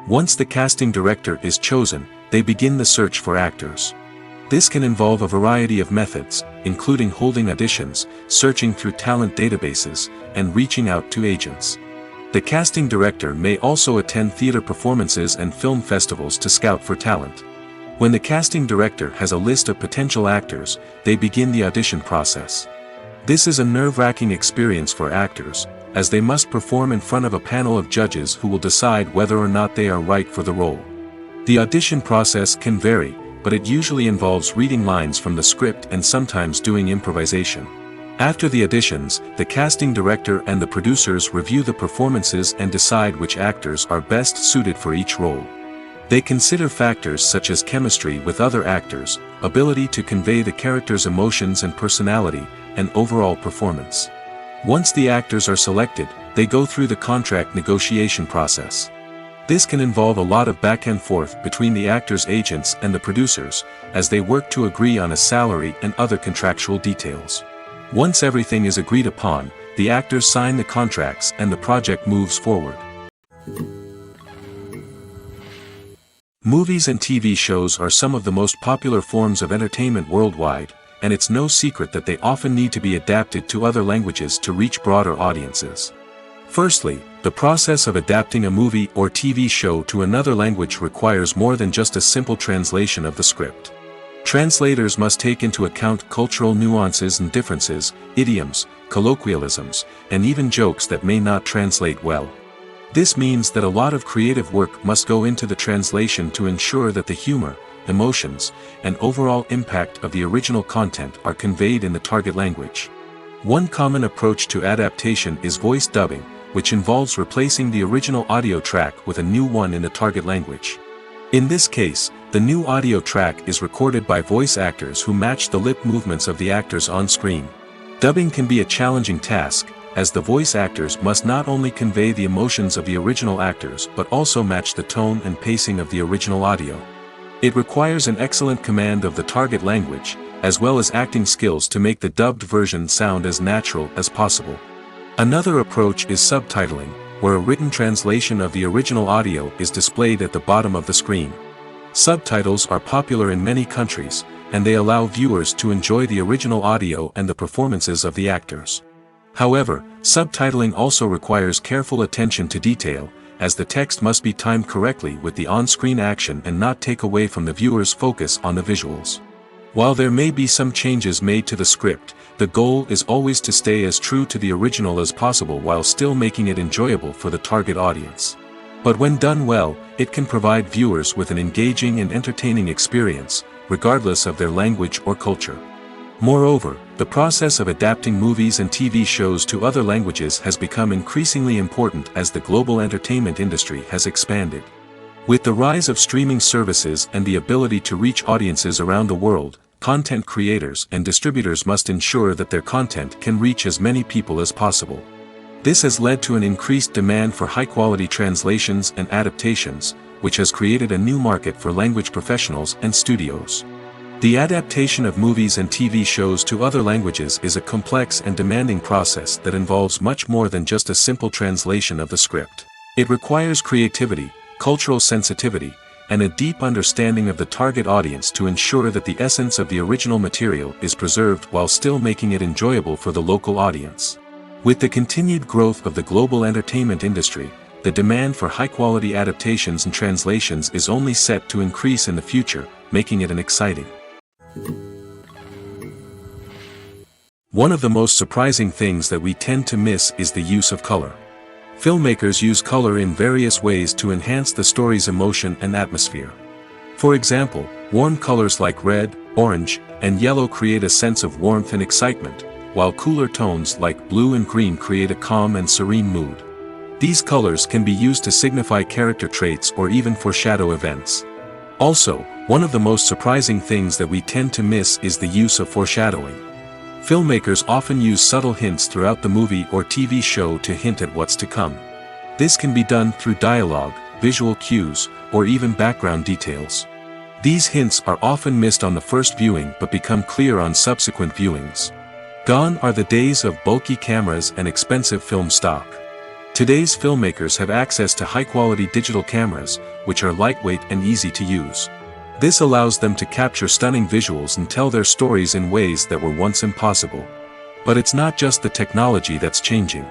Once the casting director is chosen, they begin the search for actors. This can involve a variety of methods, including holding auditions, searching through talent databases, and reaching out to agents. The casting director may also attend theater performances and film festivals to scout for talent. When the casting director has a list of potential actors, they begin the audition process. This is a nerve-wracking experience for actors, as they must perform in front of a panel of judges who will decide whether or not they are right for the role. The audition process can vary, but it usually involves reading lines from the script and sometimes doing improvisation. After the auditions, the casting director and the producers review the performances and decide which actors are best suited for each role. They consider factors such as chemistry with other actors, ability to convey the character's emotions and personality, and overall performance. Once the actors are selected, they go through the contract negotiation process. This can involve a lot of back and forth between the actors' agents and the producers, as they work to agree on a salary and other contractual details. Once everything is agreed upon, the actors sign the contracts and the project moves forward. Movies and TV shows are some of the most popular forms of entertainment worldwide, and it's no secret that they often need to be adapted to other languages to reach broader audiences. Firstly, the process of adapting a movie or TV show to another language requires more than just a simple translation of the script. Translators must take into account cultural nuances and differences, idioms, colloquialisms, and even jokes that may not translate well. This means that a lot of creative work must go into the translation to ensure that the humor, emotions, and overall impact of the original content are conveyed in the target language. One common approach to adaptation is voice dubbing, which involves replacing the original audio track with a new one in the target language. In this case, the new audio track is recorded by voice actors who match the lip movements of the actors on screen. Dubbing can be a challenging task, as the voice actors must not only convey the emotions of the original actors but also match the tone and pacing of the original audio. It requires an excellent command of the target language, as well as acting skills to make the dubbed version sound as natural as possible. Another approach is subtitling, where a written translation of the original audio is displayed at the bottom of the screen. Subtitles are popular in many countries, and they allow viewers to enjoy the original audio and the performances of the actors. However, subtitling also requires careful attention to detail, as the text must be timed correctly with the on-screen action and not take away from the viewer's focus on the visuals. While there may be some changes made to the script, the goal is always to stay as true to the original as possible while still making it enjoyable for the target audience. But when done well, it can provide viewers with an engaging and entertaining experience, regardless of their language or culture. Moreover, the process of adapting movies and TV shows to other languages has become increasingly important as the global entertainment industry has expanded. With the rise of streaming services and the ability to reach audiences around the world, content creators and distributors must ensure that their content can reach as many people as possible. This has led to an increased demand for high-quality translations and adaptations, which has created a new market for language professionals and studios. The adaptation of movies and TV shows to other languages is a complex and demanding process that involves much more than just a simple translation of the script. It requires creativity, cultural sensitivity, and a deep understanding of the target audience to ensure that the essence of the original material is preserved while still making it enjoyable for the local audience. With the continued growth of the global entertainment industry, the demand for high-quality adaptations and translations is only set to increase in the future, making it an exciting. One of the most surprising things that we tend to miss is the use of color. Filmmakers use color in various ways to enhance the story's emotion and atmosphere. For example, warm colors like red, orange, and yellow create a sense of warmth and excitement, while cooler tones like blue and green create a calm and serene mood. These colors can be used to signify character traits or even foreshadow events. Also, one of the most surprising things that we tend to miss is the use of foreshadowing. Filmmakers often use subtle hints throughout the movie or TV show to hint at what's to come. This can be done through dialogue, visual cues, or even background details. These hints are often missed on the first viewing but become clear on subsequent viewings. Gone are the days of bulky cameras and expensive film stock. Today's filmmakers have access to high-quality digital cameras, which are lightweight and easy to use. This allows them to capture stunning visuals and tell their stories in ways that were once impossible. But it's not just the technology that's changing.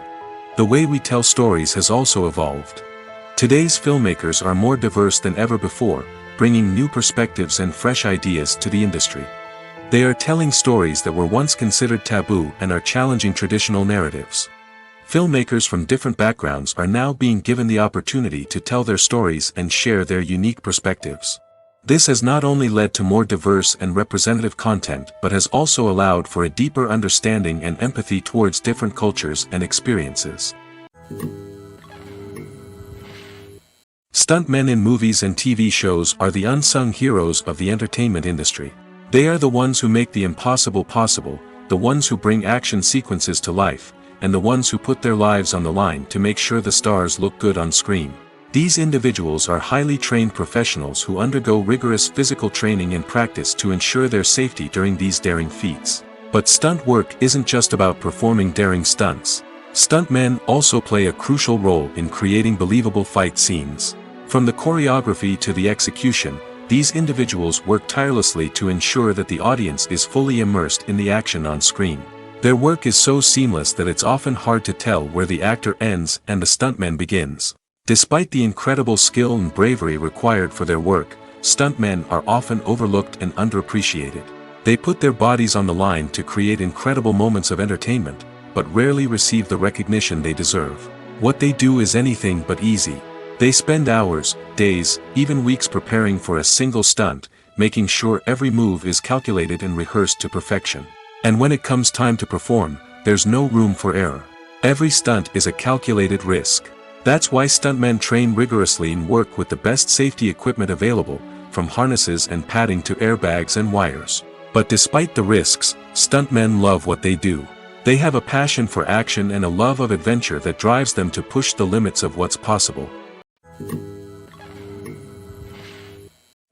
The way we tell stories has also evolved. Today's filmmakers are more diverse than ever before, bringing new perspectives and fresh ideas to the industry. They are telling stories that were once considered taboo and are challenging traditional narratives. Filmmakers from different backgrounds are now being given the opportunity to tell their stories and share their unique perspectives. This has not only led to more diverse and representative content but has also allowed for a deeper understanding and empathy towards different cultures and experiences. Stuntmen in movies and TV shows are the unsung heroes of the entertainment industry. They are the ones who make the impossible possible, the ones who bring action sequences to life, and the ones who put their lives on the line to make sure the stars look good on screen. These individuals are highly trained professionals who undergo rigorous physical training and practice to ensure their safety during these daring feats. But stunt work isn't just about performing daring stunts. Stuntmen also play a crucial role in creating believable fight scenes. From the choreography to the execution, these individuals work tirelessly to ensure that the audience is fully immersed in the action on screen. Their work is so seamless that it's often hard to tell where the actor ends and the stuntman begins. Despite the incredible skill and bravery required for their work, stuntmen are often overlooked and underappreciated. They put their bodies on the line to create incredible moments of entertainment, but rarely receive the recognition they deserve. What they do is anything but easy. They spend hours, days, even weeks preparing for a single stunt, making sure every move is calculated and rehearsed to perfection. And when it comes time to perform, there's no room for error. Every stunt is a calculated risk. That's why stuntmen train rigorously and work with the best safety equipment available, from harnesses and padding to airbags and wires. But despite the risks, stuntmen love what they do. They have a passion for action and a love of adventure that drives them to push the limits of what's possible.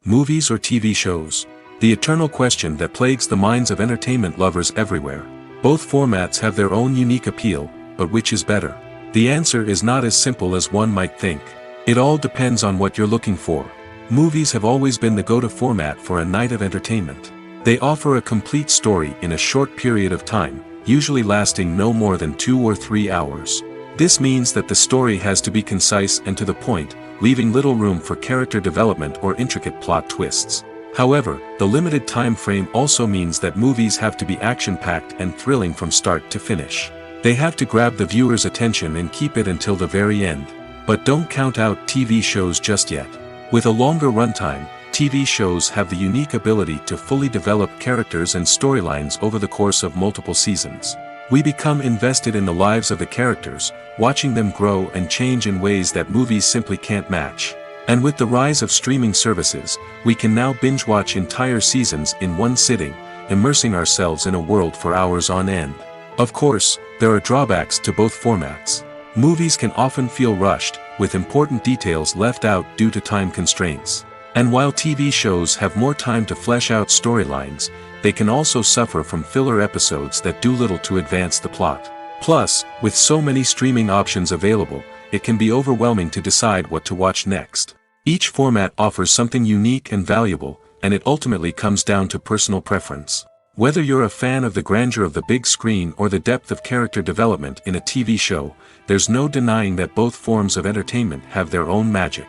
Movies or TV shows? The eternal question that plagues the minds of entertainment lovers everywhere. Both formats have their own unique appeal, but which is better? The answer is not as simple as one might think. It all depends on what you're looking for. Movies have always been the go-to format for a night of entertainment. They offer a complete story in a short period of time, usually lasting no more than 2 or 3 hours. This means that the story has to be concise and to the point, leaving little room for character development or intricate plot twists. However, the limited time frame also means that movies have to be action-packed and thrilling from start to finish. They have to grab the viewer's attention and keep it until the very end. But don't count out TV shows just yet. With a longer runtime, TV shows have the unique ability to fully develop characters and storylines over the course of multiple seasons. We become invested in the lives of the characters, watching them grow and change in ways that movies simply can't match. And with the rise of streaming services, we can now binge-watch entire seasons in one sitting, immersing ourselves in a world for hours on end. Of course, there are drawbacks to both formats. Movies can often feel rushed, with important details left out due to time constraints. And while TV shows have more time to flesh out storylines, they can also suffer from filler episodes that do little to advance the plot. Plus, with so many streaming options available, it can be overwhelming to decide what to watch next. Each format offers something unique and valuable, and it ultimately comes down to personal preference. Whether you're a fan of the grandeur of the big screen or the depth of character development in a TV show, there's no denying that both forms of entertainment have their own magic.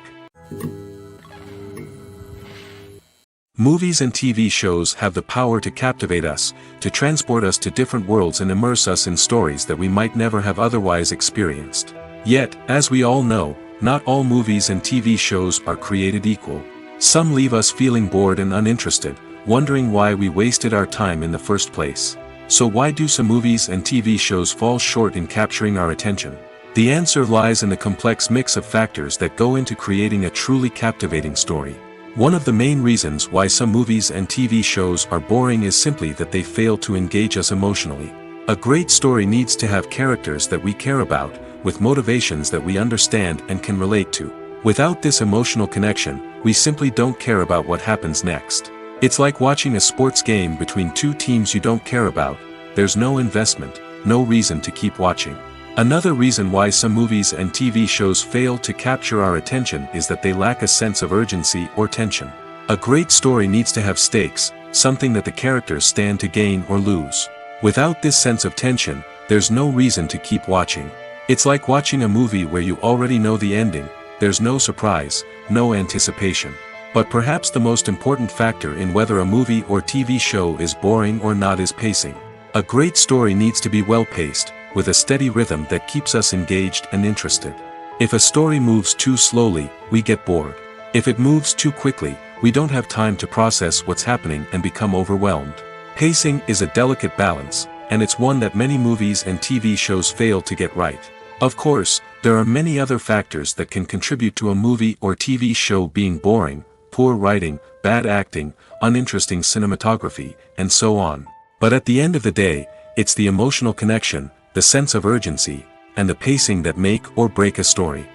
Movies and TV shows have the power to captivate us, to transport us to different worlds and immerse us in stories that we might never have otherwise experienced. Yet, as we all know, not all movies and TV shows are created equal. Some leave us feeling bored and uninterested, wondering why we wasted our time in the first place. So why do some movies and TV shows fall short in capturing our attention? The answer lies in the complex mix of factors that go into creating a truly captivating story. One of the main reasons why some movies and TV shows are boring is simply that they fail to engage us emotionally. A great story needs to have characters that we care about, with motivations that we understand and can relate to. Without this emotional connection, we simply don't care about what happens next. It's like watching a sports game between two teams you don't care about. There's no investment, no reason to keep watching. Another reason why some movies and TV shows fail to capture our attention is that they lack a sense of urgency or tension. A great story needs to have stakes, something that the characters stand to gain or lose. Without this sense of tension, there's no reason to keep watching. It's like watching a movie where you already know the ending. There's no surprise, no anticipation. But perhaps the most important factor in whether a movie or TV show is boring or not is pacing. A great story needs to be well-paced, with a steady rhythm that keeps us engaged and interested. If a story moves too slowly, we get bored. If it moves too quickly, we don't have time to process what's happening and become overwhelmed. Pacing is a delicate balance, and it's one that many movies and TV shows fail to get right. Of course, there are many other factors that can contribute to a movie or TV show being boring: poor writing, bad acting, uninteresting cinematography, and so on. But at the end of the day, it's the emotional connection, the sense of urgency, and the pacing that make or break a story.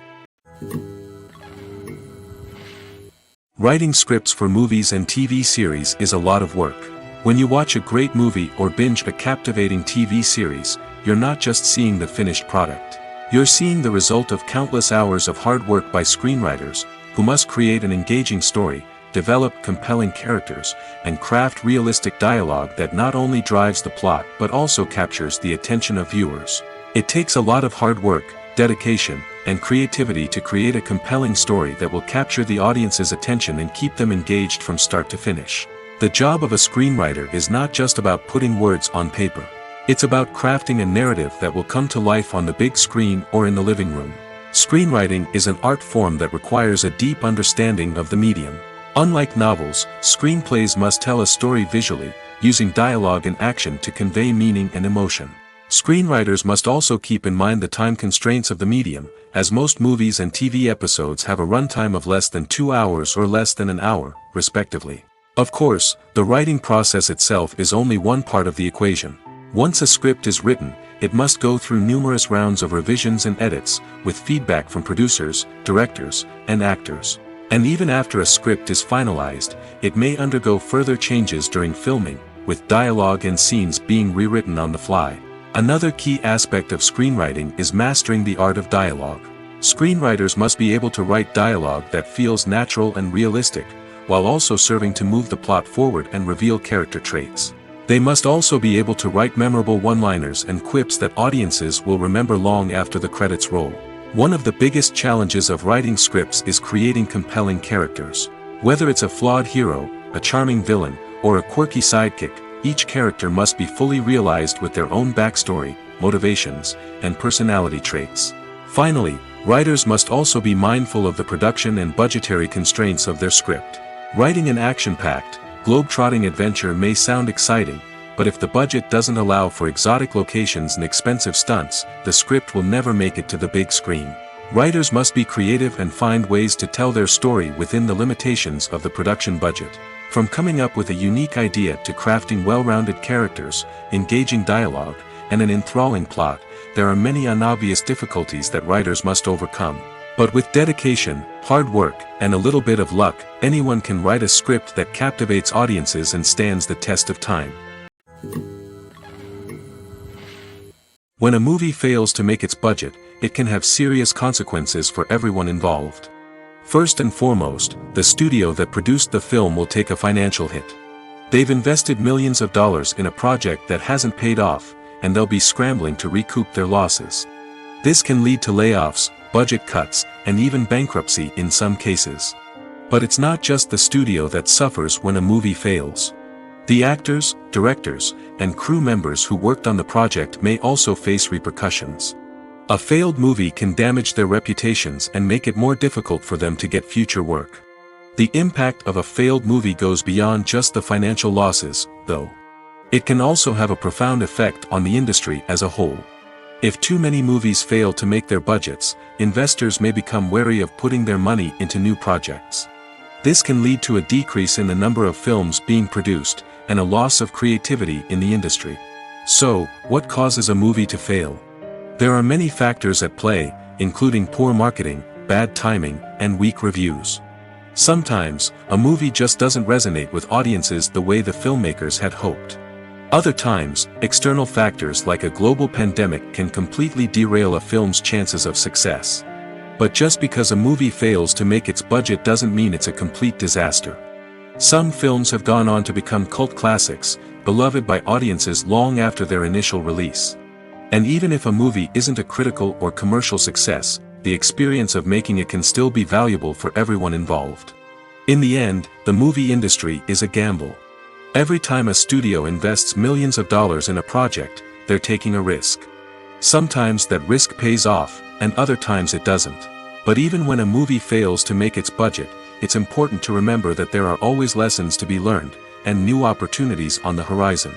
Writing scripts for movies and TV series is a lot of work. When you watch a great movie or binge a captivating TV series, you're not just seeing the finished product. You're seeing the result of countless hours of hard work by screenwriters, who must create an engaging story, develop compelling characters, and craft realistic dialogue that not only drives the plot but also captures the attention of viewers. It takes a lot of hard work, dedication, and creativity to create a compelling story that will capture the audience's attention and keep them engaged from start to finish. The job of a screenwriter is not just about putting words on paper. It's about crafting a narrative that will come to life on the big screen or in the living room. Screenwriting is an art form that requires a deep understanding of the medium. Unlike novels, screenplays must tell a story visually, using dialogue and action to convey meaning and emotion. Screenwriters must also keep in mind the time constraints of the medium, as most movies and TV episodes have a runtime of less than 2 hours or less than an hour, respectively. Of course, the writing process itself is only one part of the equation. Once a script is written, it must go through numerous rounds of revisions and edits, with feedback from producers, directors, and actors. And even after a script is finalized, it may undergo further changes during filming, with dialogue and scenes being rewritten on the fly. Another key aspect of screenwriting is mastering the art of dialogue. Screenwriters must be able to write dialogue that feels natural and realistic, while also serving to move the plot forward and reveal character traits. They must also be able to write memorable one-liners and quips that audiences will remember long after the credits roll. One of the biggest challenges of writing scripts is creating compelling characters. Whether it's a flawed hero, a charming villain, or a quirky sidekick, each character must be fully realized with their own backstory, motivations, and personality traits. Finally, writers must also be mindful of the production and budgetary constraints of their script. Writing an action-packed, globe-trotting adventure may sound exciting, but if the budget doesn't allow for exotic locations and expensive stunts, the script will never make it to the big screen. Writers must be creative and find ways to tell their story within the limitations of the production budget. From coming up with a unique idea to crafting well-rounded characters, engaging dialogue, and an enthralling plot, there are many unobvious difficulties that writers must overcome. But with dedication, hard work, and a little bit of luck, anyone can write a script that captivates audiences and stands the test of time. When a movie fails to make its budget, it can have serious consequences for everyone involved. First and foremost, the studio that produced the film will take a financial hit. They've invested millions of dollars in a project that hasn't paid off, and they'll be scrambling to recoup their losses. This can lead to layoffs, budget cuts, and even bankruptcy in some cases. But it's not just the studio that suffers when a movie fails. The actors, directors, and crew members who worked on the project may also face repercussions. A failed movie can damage their reputations and make it more difficult for them to get future work. The impact of a failed movie goes beyond just the financial losses, though. It can also have a profound effect on the industry as a whole. If too many movies fail to make their budgets, investors may become wary of putting their money into new projects. This can lead to a decrease in the number of films being produced, and a loss of creativity in the industry. So, what causes a movie to fail? There are many factors at play, including poor marketing, bad timing, and weak reviews. Sometimes, a movie just doesn't resonate with audiences the way the filmmakers had hoped. Other times, external factors like a global pandemic can completely derail a film's chances of success. But just because a movie fails to make its budget doesn't mean it's a complete disaster. Some films have gone on to become cult classics, beloved by audiences long after their initial release. And even if a movie isn't a critical or commercial success, the experience of making it can still be valuable for everyone involved. In the end, the movie industry is a gamble. Every time a studio invests millions of dollars in a project, they're taking a risk. Sometimes that risk pays off, and other times it doesn't. But even when a movie fails to make its budget, it's important to remember that there are always lessons to be learned, and new opportunities on the horizon.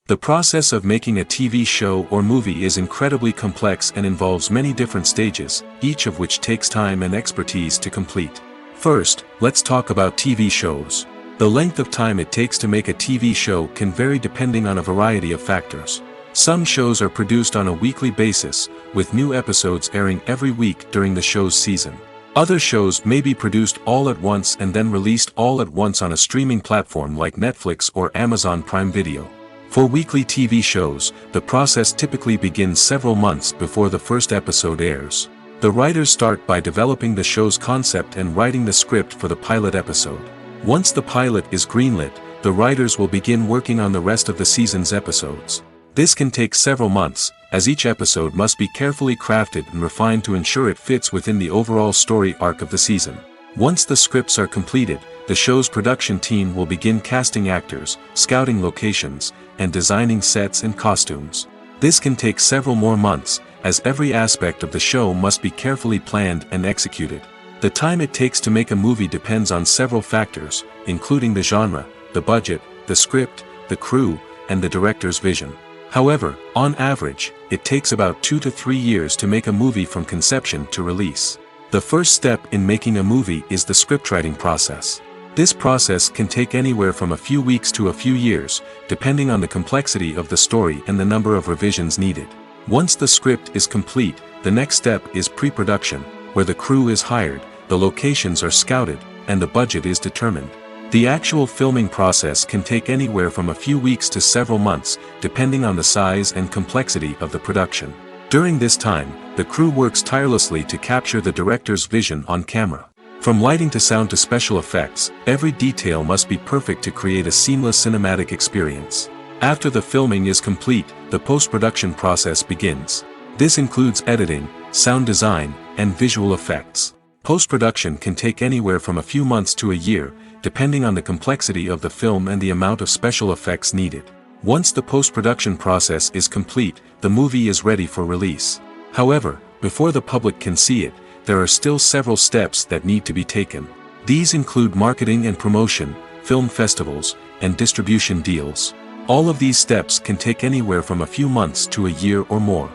The process of making a TV show or movie is incredibly complex and involves many different stages, each of which takes time and expertise to complete. First, let's talk about TV shows. The length of time it takes to make a TV show can vary depending on a variety of factors. Some shows are produced on a weekly basis, with new episodes airing every week during the show's season. Other shows may be produced all at once and then released all at once on a streaming platform like Netflix or Amazon Prime Video. For weekly TV shows, the process typically begins several months before the first episode airs. The writers start by developing the show's concept and writing the script for the pilot episode. Once the pilot is greenlit, the writers will begin working on the rest of the season's episodes. This can take several months, as each episode must be carefully crafted and refined to ensure it fits within the overall story arc of the season. Once the scripts are completed, the show's production team will begin casting actors, scouting locations, and designing sets and costumes. This can take several more months, as every aspect of the show must be carefully planned and executed. The time it takes to make a movie depends on several factors, including the genre, the budget, the script, the crew, and the director's vision. However, on average, it takes about 2 to 3 years to make a movie from conception to release. The first step in making a movie is the scriptwriting process. This process can take anywhere from a few weeks to a few years, depending on the complexity of the story and the number of revisions needed. Once the script is complete, the next step is pre-production, where the crew is hired, the locations are scouted, and the budget is determined. The actual filming process can take anywhere from a few weeks to several months, depending on the size and complexity of the production. During this time, the crew works tirelessly to capture the director's vision on camera. From lighting to sound to special effects, every detail must be perfect to create a seamless cinematic experience. After the filming is complete, the post-production process begins. This includes editing, sound design, and visual effects. Post-production can take anywhere from a few months to a year, depending on the complexity of the film and the amount of special effects needed. Once the post-production process is complete, the movie is ready for release. However, before the public can see it, there are still several steps that need to be taken. These include marketing and promotion, film festivals, and distribution deals. All of these steps can take anywhere from a few months to a year or more.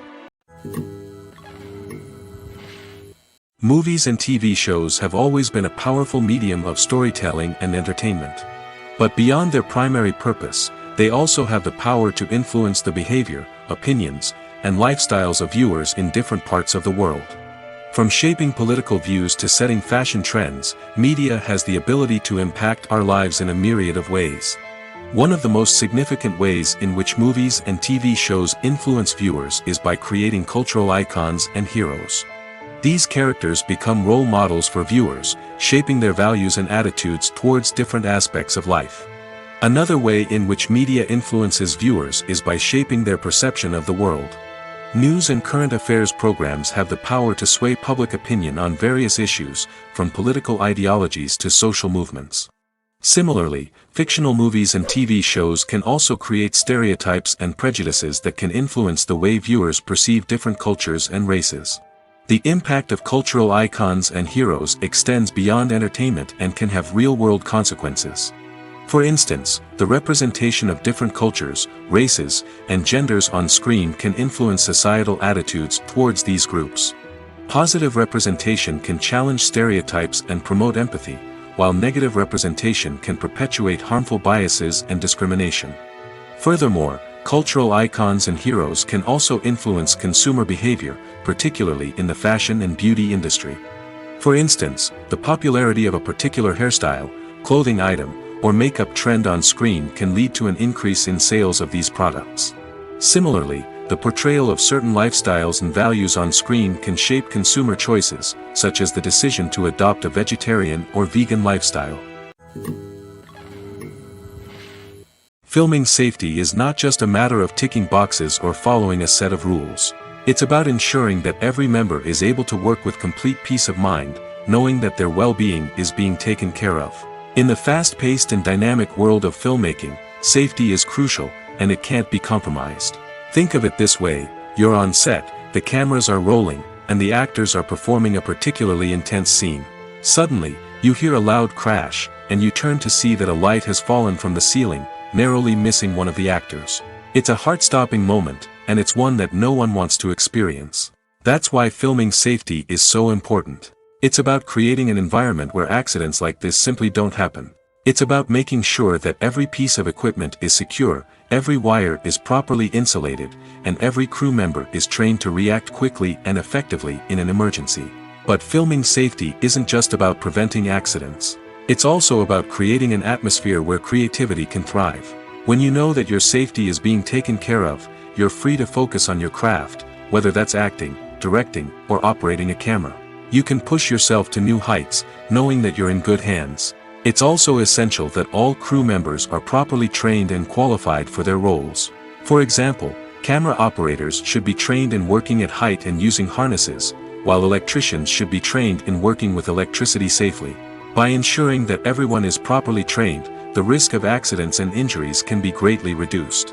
Movies and TV shows have always been a powerful medium of storytelling and entertainment. But beyond their primary purpose, they also have the power to influence the behavior, opinions, and lifestyles of viewers in different parts of the world. From shaping political views to setting fashion trends, media has the ability to impact our lives in a myriad of ways. One of the most significant ways in which movies and TV shows influence viewers is by creating cultural icons and heroes. These characters become role models for viewers, shaping their values and attitudes towards different aspects of life. Another way in which media influences viewers is by shaping their perception of the world. News and current affairs programs have the power to sway public opinion on various issues, from political ideologies to social movements. Similarly, fictional movies and TV shows can also create stereotypes and prejudices that can influence the way viewers perceive different cultures and races. The impact of cultural icons and heroes extends beyond entertainment and can have real-world consequences. For instance, the representation of different cultures, races, and genders on screen can influence societal attitudes towards these groups. Positive representation can challenge stereotypes and promote empathy, while negative representation can perpetuate harmful biases and discrimination. Furthermore, cultural icons and heroes can also influence consumer behavior, particularly in the fashion and beauty industry. For instance, the popularity of a particular hairstyle, clothing item, or makeup trend on screen can lead to an increase in sales of these products. Similarly, the portrayal of certain lifestyles and values on screen can shape consumer choices, such as the decision to adopt a vegetarian or vegan lifestyle. Filming safety is not just a matter of ticking boxes or following a set of rules. It's about ensuring that every member is able to work with complete peace of mind, knowing that their well-being is being taken care of. In the fast-paced and dynamic world of filmmaking, safety is crucial, and it can't be compromised. Think of it this way: you're on set, the cameras are rolling, and the actors are performing a particularly intense scene. Suddenly, you hear a loud crash, and you turn to see that a light has fallen from the ceiling, narrowly missing one of the actors. It's a heart-stopping moment, and it's one that no one wants to experience. That's why filming safety is so important. It's about creating an environment where accidents like this simply don't happen. It's about making sure that every piece of equipment is secure, every wire is properly insulated, and every crew member is trained to react quickly and effectively in an emergency. But filming safety isn't just about preventing accidents. It's also about creating an atmosphere where creativity can thrive. When you know that your safety is being taken care of, you're free to focus on your craft, whether that's acting, directing, or operating a camera. You can push yourself to new heights, knowing that you're in good hands. It's also essential that all crew members are properly trained and qualified for their roles. For example, camera operators should be trained in working at height and using harnesses, while electricians should be trained in working with electricity safely. By ensuring that everyone is properly trained, the risk of accidents and injuries can be greatly reduced.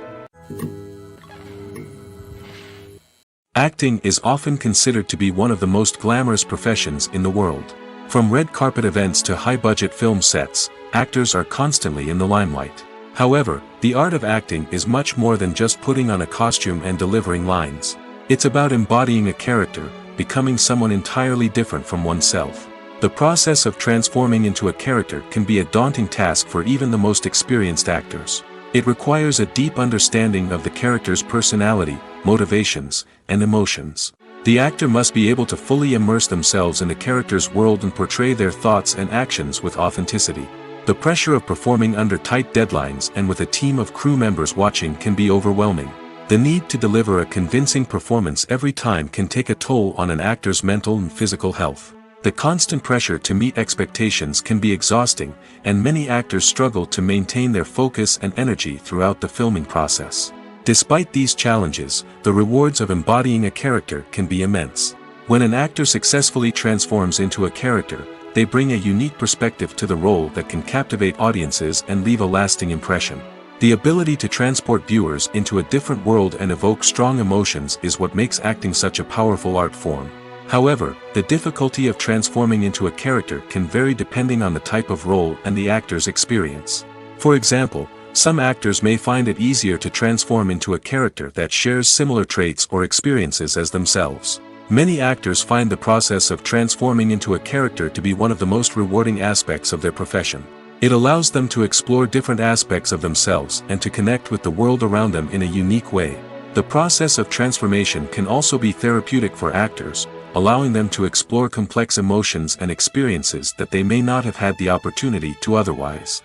Acting is often considered to be one of the most glamorous professions in the world. From red carpet events to high-budget film sets, actors are constantly in the limelight. However, the art of acting is much more than just putting on a costume and delivering lines. It's about embodying a character, becoming someone entirely different from oneself. The process of transforming into a character can be a daunting task for even the most experienced actors. It requires a deep understanding of the character's personality, motivations, and emotions. The actor must be able to fully immerse themselves in the character's world and portray their thoughts and actions with authenticity. The pressure of performing under tight deadlines and with a team of crew members watching can be overwhelming. The need to deliver a convincing performance every time can take a toll on an actor's mental and physical health. The constant pressure to meet expectations can be exhausting, and many actors struggle to maintain their focus and energy throughout the filming process. Despite these challenges, the rewards of embodying a character can be immense. When an actor successfully transforms into a character, they bring a unique perspective to the role that can captivate audiences and leave a lasting impression. The ability to transport viewers into a different world and evoke strong emotions is what makes acting such a powerful art form. However, the difficulty of transforming into a character can vary depending on the type of role and the actor's experience. For example, some actors may find it easier to transform into a character that shares similar traits or experiences as themselves. Many actors find the process of transforming into a character to be one of the most rewarding aspects of their profession. It allows them to explore different aspects of themselves and to connect with the world around them in a unique way. The process of transformation can also be therapeutic for actors, allowing them to explore complex emotions and experiences that they may not have had the opportunity to otherwise.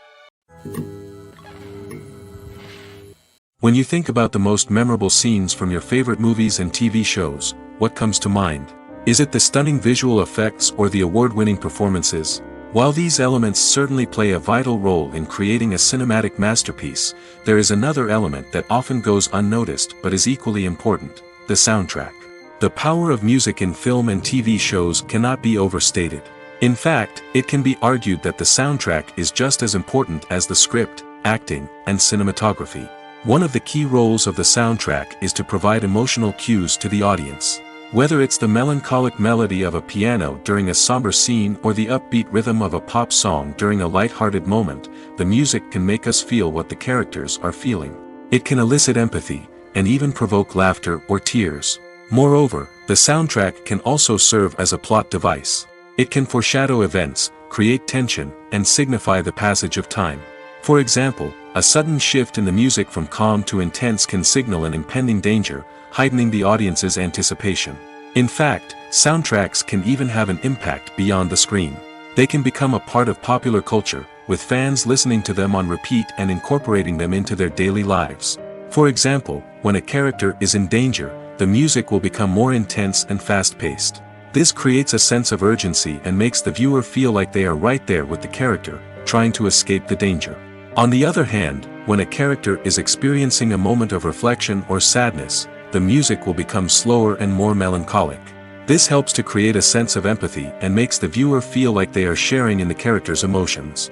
When you think about the most memorable scenes from your favorite movies and TV shows, what comes to mind? Is it the stunning visual effects or the award-winning performances? While these elements certainly play a vital role in creating a cinematic masterpiece, there is another element that often goes unnoticed but is equally important: the soundtrack. The power of music in film and TV shows cannot be overstated. In fact, it can be argued that the soundtrack is just as important as the script, acting, and cinematography. One of the key roles of the soundtrack is to provide emotional cues to the audience. Whether it's the melancholic melody of a piano during a somber scene or the upbeat rhythm of a pop song during a light-hearted moment, the music can make us feel what the characters are feeling. It can elicit empathy, and even provoke laughter or tears. Moreover, the soundtrack can also serve as a plot device. It can foreshadow events, create tension, and signify the passage of time. For example, a sudden shift in the music from calm to intense can signal an impending danger, heightening the audience's anticipation. In fact, soundtracks can even have an impact beyond the screen. They can become a part of popular culture, with fans listening to them on repeat and incorporating them into their daily lives. For example, when a character is in danger, the music will become more intense and fast-paced. This creates a sense of urgency and makes the viewer feel like they are right there with the character, trying to escape the danger. On the other hand, when a character is experiencing a moment of reflection or sadness, the music will become slower and more melancholic. This helps to create a sense of empathy and makes the viewer feel like they are sharing in the character's emotions.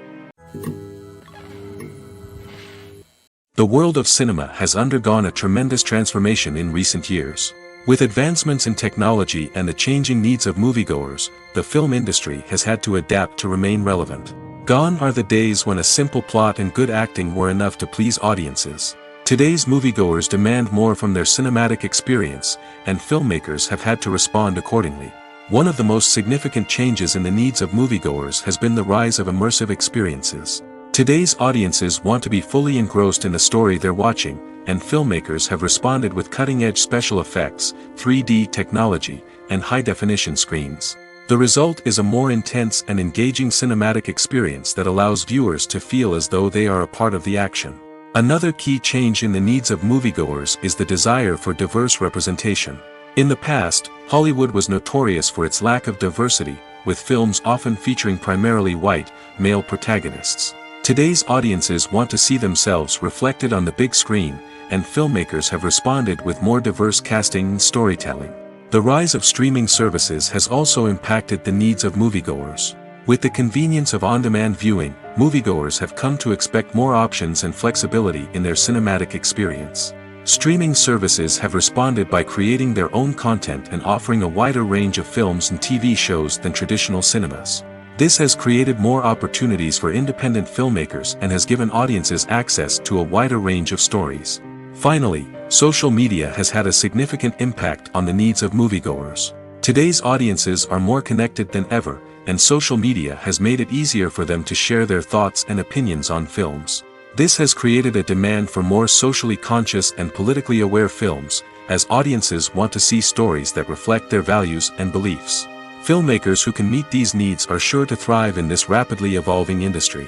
The world of cinema has undergone a tremendous transformation in recent years. With advancements in technology and the changing needs of moviegoers, the film industry has had to adapt to remain relevant. Gone are the days when a simple plot and good acting were enough to please audiences. Today's moviegoers demand more from their cinematic experience, and filmmakers have had to respond accordingly. One of the most significant changes in the needs of moviegoers has been the rise of immersive experiences. Today's audiences want to be fully engrossed in the story they're watching, and filmmakers have responded with cutting-edge special effects, 3D technology, and high-definition screens. The result is a more intense and engaging cinematic experience that allows viewers to feel as though they are a part of the action. Another key change in the needs of moviegoers is the desire for diverse representation. In the past, Hollywood was notorious for its lack of diversity, with films often featuring primarily white, male protagonists. Today's audiences want to see themselves reflected on the big screen, and filmmakers have responded with more diverse casting and storytelling. The rise of streaming services has also impacted the needs of moviegoers. With the convenience of on-demand viewing, moviegoers have come to expect more options and flexibility in their cinematic experience. Streaming services have responded by creating their own content and offering a wider range of films and TV shows than traditional cinemas. This has created more opportunities for independent filmmakers and has given audiences access to a wider range of stories. Finally, social media has had a significant impact on the needs of moviegoers. Today's audiences are more connected than ever, and social media has made it easier for them to share their thoughts and opinions on films. This has created a demand for more socially conscious and politically aware films, as audiences want to see stories that reflect their values and beliefs. Filmmakers who can meet these needs are sure to thrive in this rapidly evolving industry.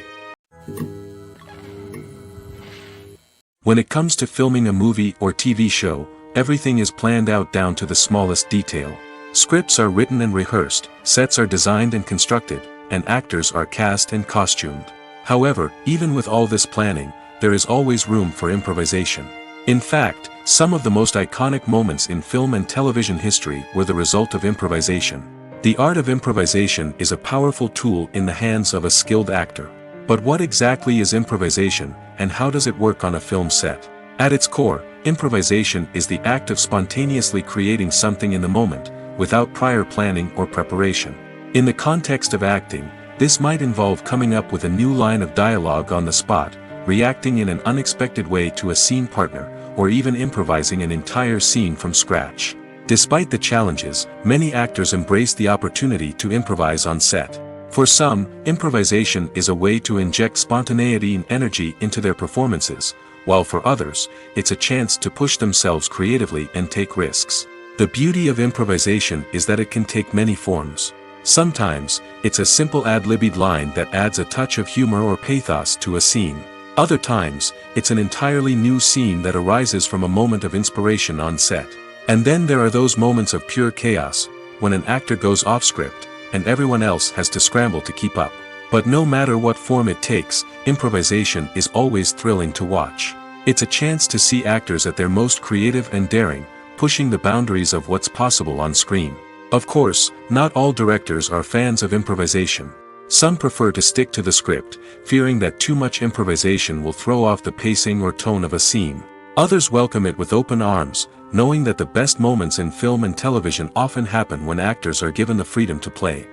When it comes to filming a movie or TV show, everything is planned out down to the smallest detail. Scripts are written and rehearsed, sets are designed and constructed, and actors are cast and costumed. However, even with all this planning, there is always room for improvisation. In fact, some of the most iconic moments in film and television history were the result of improvisation. The art of improvisation is a powerful tool in the hands of a skilled actor. But what exactly is improvisation, and how does it work on a film set? At its core, improvisation is the act of spontaneously creating something in the moment, without prior planning or preparation. In the context of acting, this might involve coming up with a new line of dialogue on the spot, reacting in an unexpected way to a scene partner, or even improvising an entire scene from scratch. Despite the challenges, many actors embrace the opportunity to improvise on set. For some, improvisation is a way to inject spontaneity and energy into their performances, while for others, it's a chance to push themselves creatively and take risks. The beauty of improvisation is that it can take many forms. Sometimes, it's a simple ad-libbed line that adds a touch of humor or pathos to a scene. Other times, it's an entirely new scene that arises from a moment of inspiration on set. And then there are those moments of pure chaos, when an actor goes off script, and everyone else has to scramble to keep up. But no matter what form it takes, improvisation is always thrilling to watch. It's a chance to see actors at their most creative and daring, pushing the boundaries of what's possible on screen. Of course, not all directors are fans of improvisation. Some prefer to stick to the script, fearing that too much improvisation will throw off the pacing or tone of a scene. Others welcome it with open arms, knowing that the best moments in film and television often happen when actors are given the freedom to play.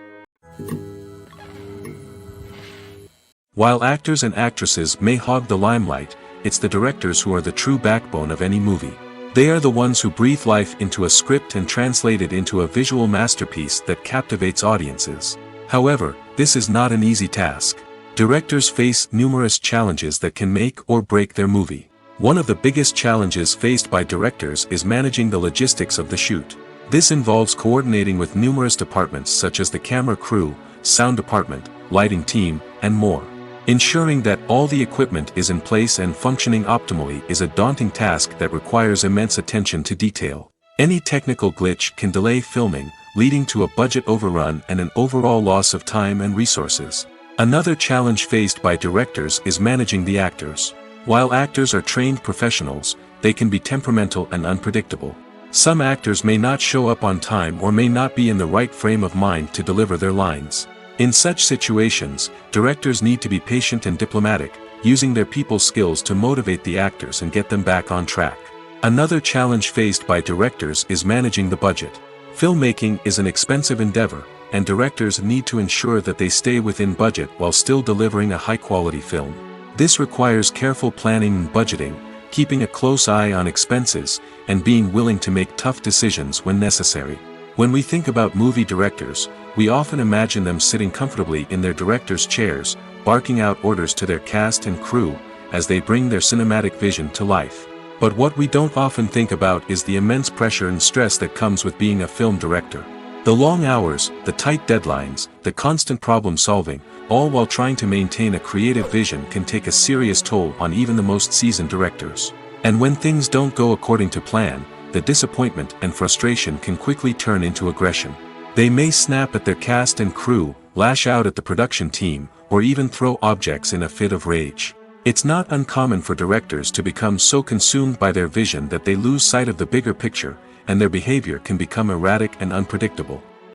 While actors and actresses may hog the limelight, it's the directors who are the true backbone of any movie. They are the ones who breathe life into a script and translate it into a visual masterpiece that captivates audiences. However, this is not an easy task. Directors face numerous challenges that can make or break their movie. One of the biggest challenges faced by directors is managing the logistics of the shoot. This involves coordinating with numerous departments such as the camera crew, sound department, lighting team, and more. Ensuring that all the equipment is in place and functioning optimally is a daunting task that requires immense attention to detail. Any technical glitch can delay filming, leading to a budget overrun and an overall loss of time and resources. Another challenge faced by directors is managing the actors. While actors are trained professionals, they can be temperamental and unpredictable. Some actors may not show up on time or may not be in the right frame of mind to deliver their lines. In such situations, directors need to be patient and diplomatic, using their people skills to motivate the actors and get them back on track. Another challenge faced by directors is managing the budget. Filmmaking is an expensive endeavor, and directors need to ensure that they stay within budget while still delivering a high-quality film. This requires careful planning and budgeting, keeping a close eye on expenses, and being willing to make tough decisions when necessary. When we think about movie directors, we often imagine them sitting comfortably in their director's chairs, barking out orders to their cast and crew, as they bring their cinematic vision to life. But what we don't often think about is the immense pressure and stress that comes with being a film director. The long hours, the tight deadlines, the constant problem solving, all while trying to maintain a creative vision can take a serious toll on even the most seasoned directors. And when things don't go according to plan, the disappointment and frustration can quickly turn into aggression. They may snap at their cast and crew, lash out at the production team, or even throw objects in a fit of rage. It's not uncommon for directors to become so consumed by their vision that they lose sight of the bigger picture, and their behavior can become erratic and unpredictable.